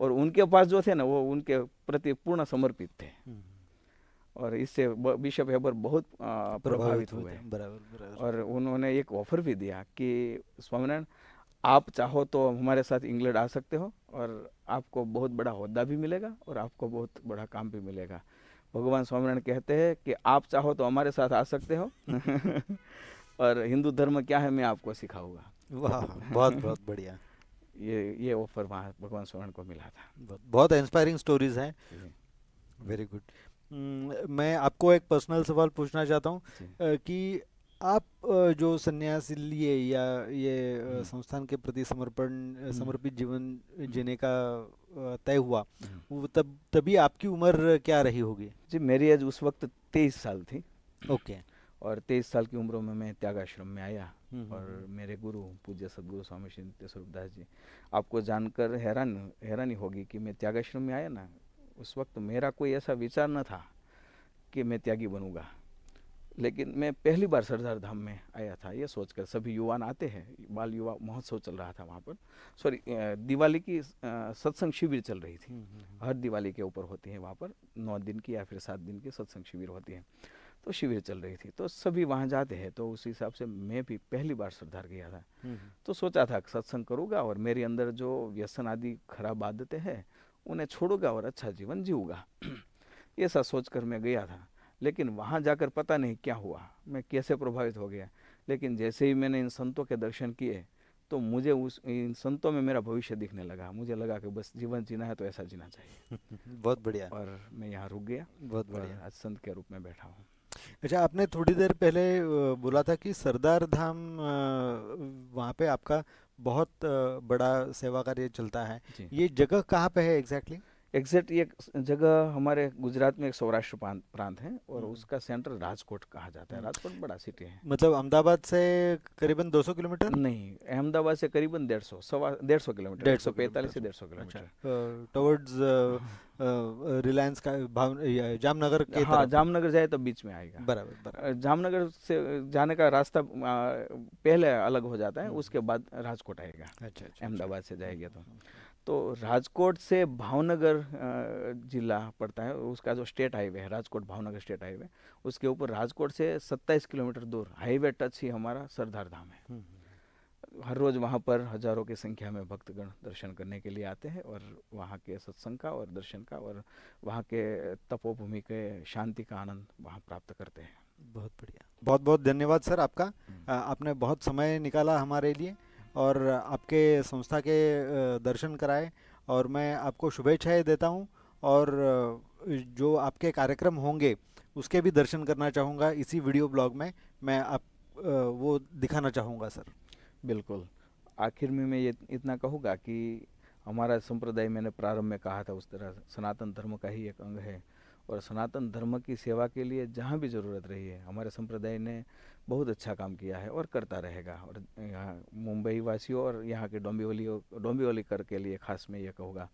और उनके पास जो थे ना, वो उनके प्रति पूर्ण समर्पित थे। और इससे बिशप हेबर बहुत प्रभावित हुए। और उन्होंने एक ऑफर भी दिया कि स्वामीनारायण, आप चाहो तो हमारे साथ इंग्लैंड आ सकते हो और आपको बहुत बड़ा ओहदा भी मिलेगा और आपको बहुत बड़ा काम भी मिलेगा। भगवान स्वामीनारायण कहते हैं कि आप चाहो तो हमारे साथ आ सकते हो और हिंदू धर्म क्या है मैं आपको सिखाऊंगा।
वाह, बहुत बहुत बढ़िया।
ये ऑफर वहाँ भगवान स्वामीनारायण को मिला था।
बहुत इंस्पायरिंग स्टोरीज हैं। Very good. मैं आपको एक पर्सनल सवाल पूछना चाहता हूँ कि आप जो संन्यास लिए या ये संस्थान के प्रति समर्पित जीवन जीने का तय हुआ, वो तभी आपकी उम्र क्या रही होगी?
जी, मेरी एज उस वक्त 23 साल थी।
ओके।
और 23 साल की उम्र में मैं त्यागाश्रम में आया। और मेरे गुरु पूज्य सदगुरु स्वामी श्री नित्य स्वरूप दास जी, आपको जानकर हैरानी होगी कि मैं त्यागाश्रम में आया ना, उस वक्त मेरा कोई ऐसा विचार न था कि मैं त्यागी बनूंगा। लेकिन मैं पहली बार सरदार धाम में आया था ये सोचकर, सभी युवान आते हैं, बाल युवा महोत्सव चल रहा था वहाँ पर, सॉरी दिवाली की सत्संग शिविर चल रही थी। हर दिवाली के ऊपर होती है वहाँ पर 9 दिन की या फिर 7 दिन की सत्संग शिविर होती है। तो शिविर चल रही थी, तो सभी वहाँ जाते हैं। तो उस हिसाब से मैं भी पहली बार सरदार गया था। तो सोचा था सत्संग करूँगा और मेरे अंदर जो व्यसन आदि खराब आदतें हैं उन्हें छोड़ूंगा और अच्छा जीवन जीऊँगा, ऐसा सोचकर मैं गया था। लेकिन वहाँ जाकर पता नहीं क्या हुआ, मैं कैसे प्रभावित हो गया। लेकिन जैसे ही मैंने इन संतों के दर्शन किए तो मुझे इन संतों में मेरा भविष्य दिखने लगा। मुझे लगा कि बस जीवन जीना है तो ऐसा जीना चाहिए।
बहुत बढ़िया।
और मैं यहाँ रुक गया।
बहुत बढ़िया।
आज संत के रूप में बैठा हूँ।
अच्छा, आपने थोड़ी देर पहले बोला था कि सरदार धाम वहाँ पे आपका बहुत बड़ा सेवा कार्य चलता है। ये जगह कहाँ पे है एग्जैक्टली?
एग्जैक्ट ये जगह हमारे गुजरात में एक सौराष्ट्र प्रांत है और उसका सेंटर राजकोट कहा जाता है। राजकोट बड़ा सिटी है।
मतलब अहमदाबाद से करीबन 200 किलोमीटर?
नहीं, अहमदाबाद से करीबन 150 किलोमीटर, 145 से 150 किलोमीटर
टुवर्ड्स रिलायंस का जामनगर के
हाँ,
तरफ।
जामनगर जाए तो बीच में आएगा।
बराबर।
जामनगर से जाने का रास्ता पहले अलग हो जाता है, उसके बाद राजकोट आएगा।
अच्छा।
अहमदाबाद से जाएंगे तो राजकोट से भावनगर जिला पड़ता है। उसका जो स्टेट हाईवे है, राजकोट भावनगर स्टेट हाईवे, उसके ऊपर राजकोट से 27 किलोमीटर दूर हाईवे टच ही हमारा सरदार धाम है। हर रोज वहाँ पर हजारों की संख्या में भक्तगण दर्शन करने के लिए आते हैं और वहाँ के सत्संग का और दर्शन का और वहाँ के तपोभूमि के शांति का आनंद वहाँ प्राप्त करते हैं।
बहुत बढ़िया। बहुत बहुत धन्यवाद सर आपका। आपने बहुत समय निकाला हमारे लिए और आपके संस्था के दर्शन कराए, और मैं आपको शुभेच्छाएं देता हूं। और जो आपके कार्यक्रम होंगे उसके भी दर्शन करना चाहूँगा इसी वीडियो ब्लॉग में। मैं आप वो दिखाना चाहूँगा सर।
बिल्कुल। आखिर में मैं ये इतना कहूँगा कि हमारा संप्रदाय, मैंने प्रारंभ में कहा था उस तरह, सनातन धर्म का ही एक अंग है। और सनातन धर्म की सेवा के लिए जहाँ भी ज़रूरत रही है हमारे संप्रदाय ने बहुत अच्छा काम किया है और करता रहेगा। और यहाँ मुंबई वासियों और यहाँ के डोंबिवली कर के लिए खास मैं ये कहूँगा,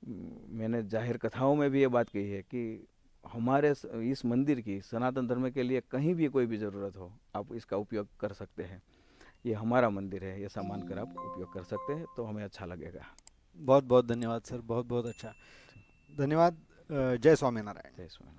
मैंने जाहिर कथाओं में भी ये बात कही है कि हमारे इस मंदिर की, सनातन धर्म के लिए कहीं भी कोई भी ज़रूरत हो आप इसका उपयोग कर सकते हैं। ये हमारा मंदिर है, ऐसा मानकर आप उपयोग कर सकते हैं तो हमें अच्छा लगेगा।
बहुत बहुत धन्यवाद सर, बहुत बहुत अच्छा। धन्यवाद। जय स्वामीनारायण।
जय स्वामीनारायण।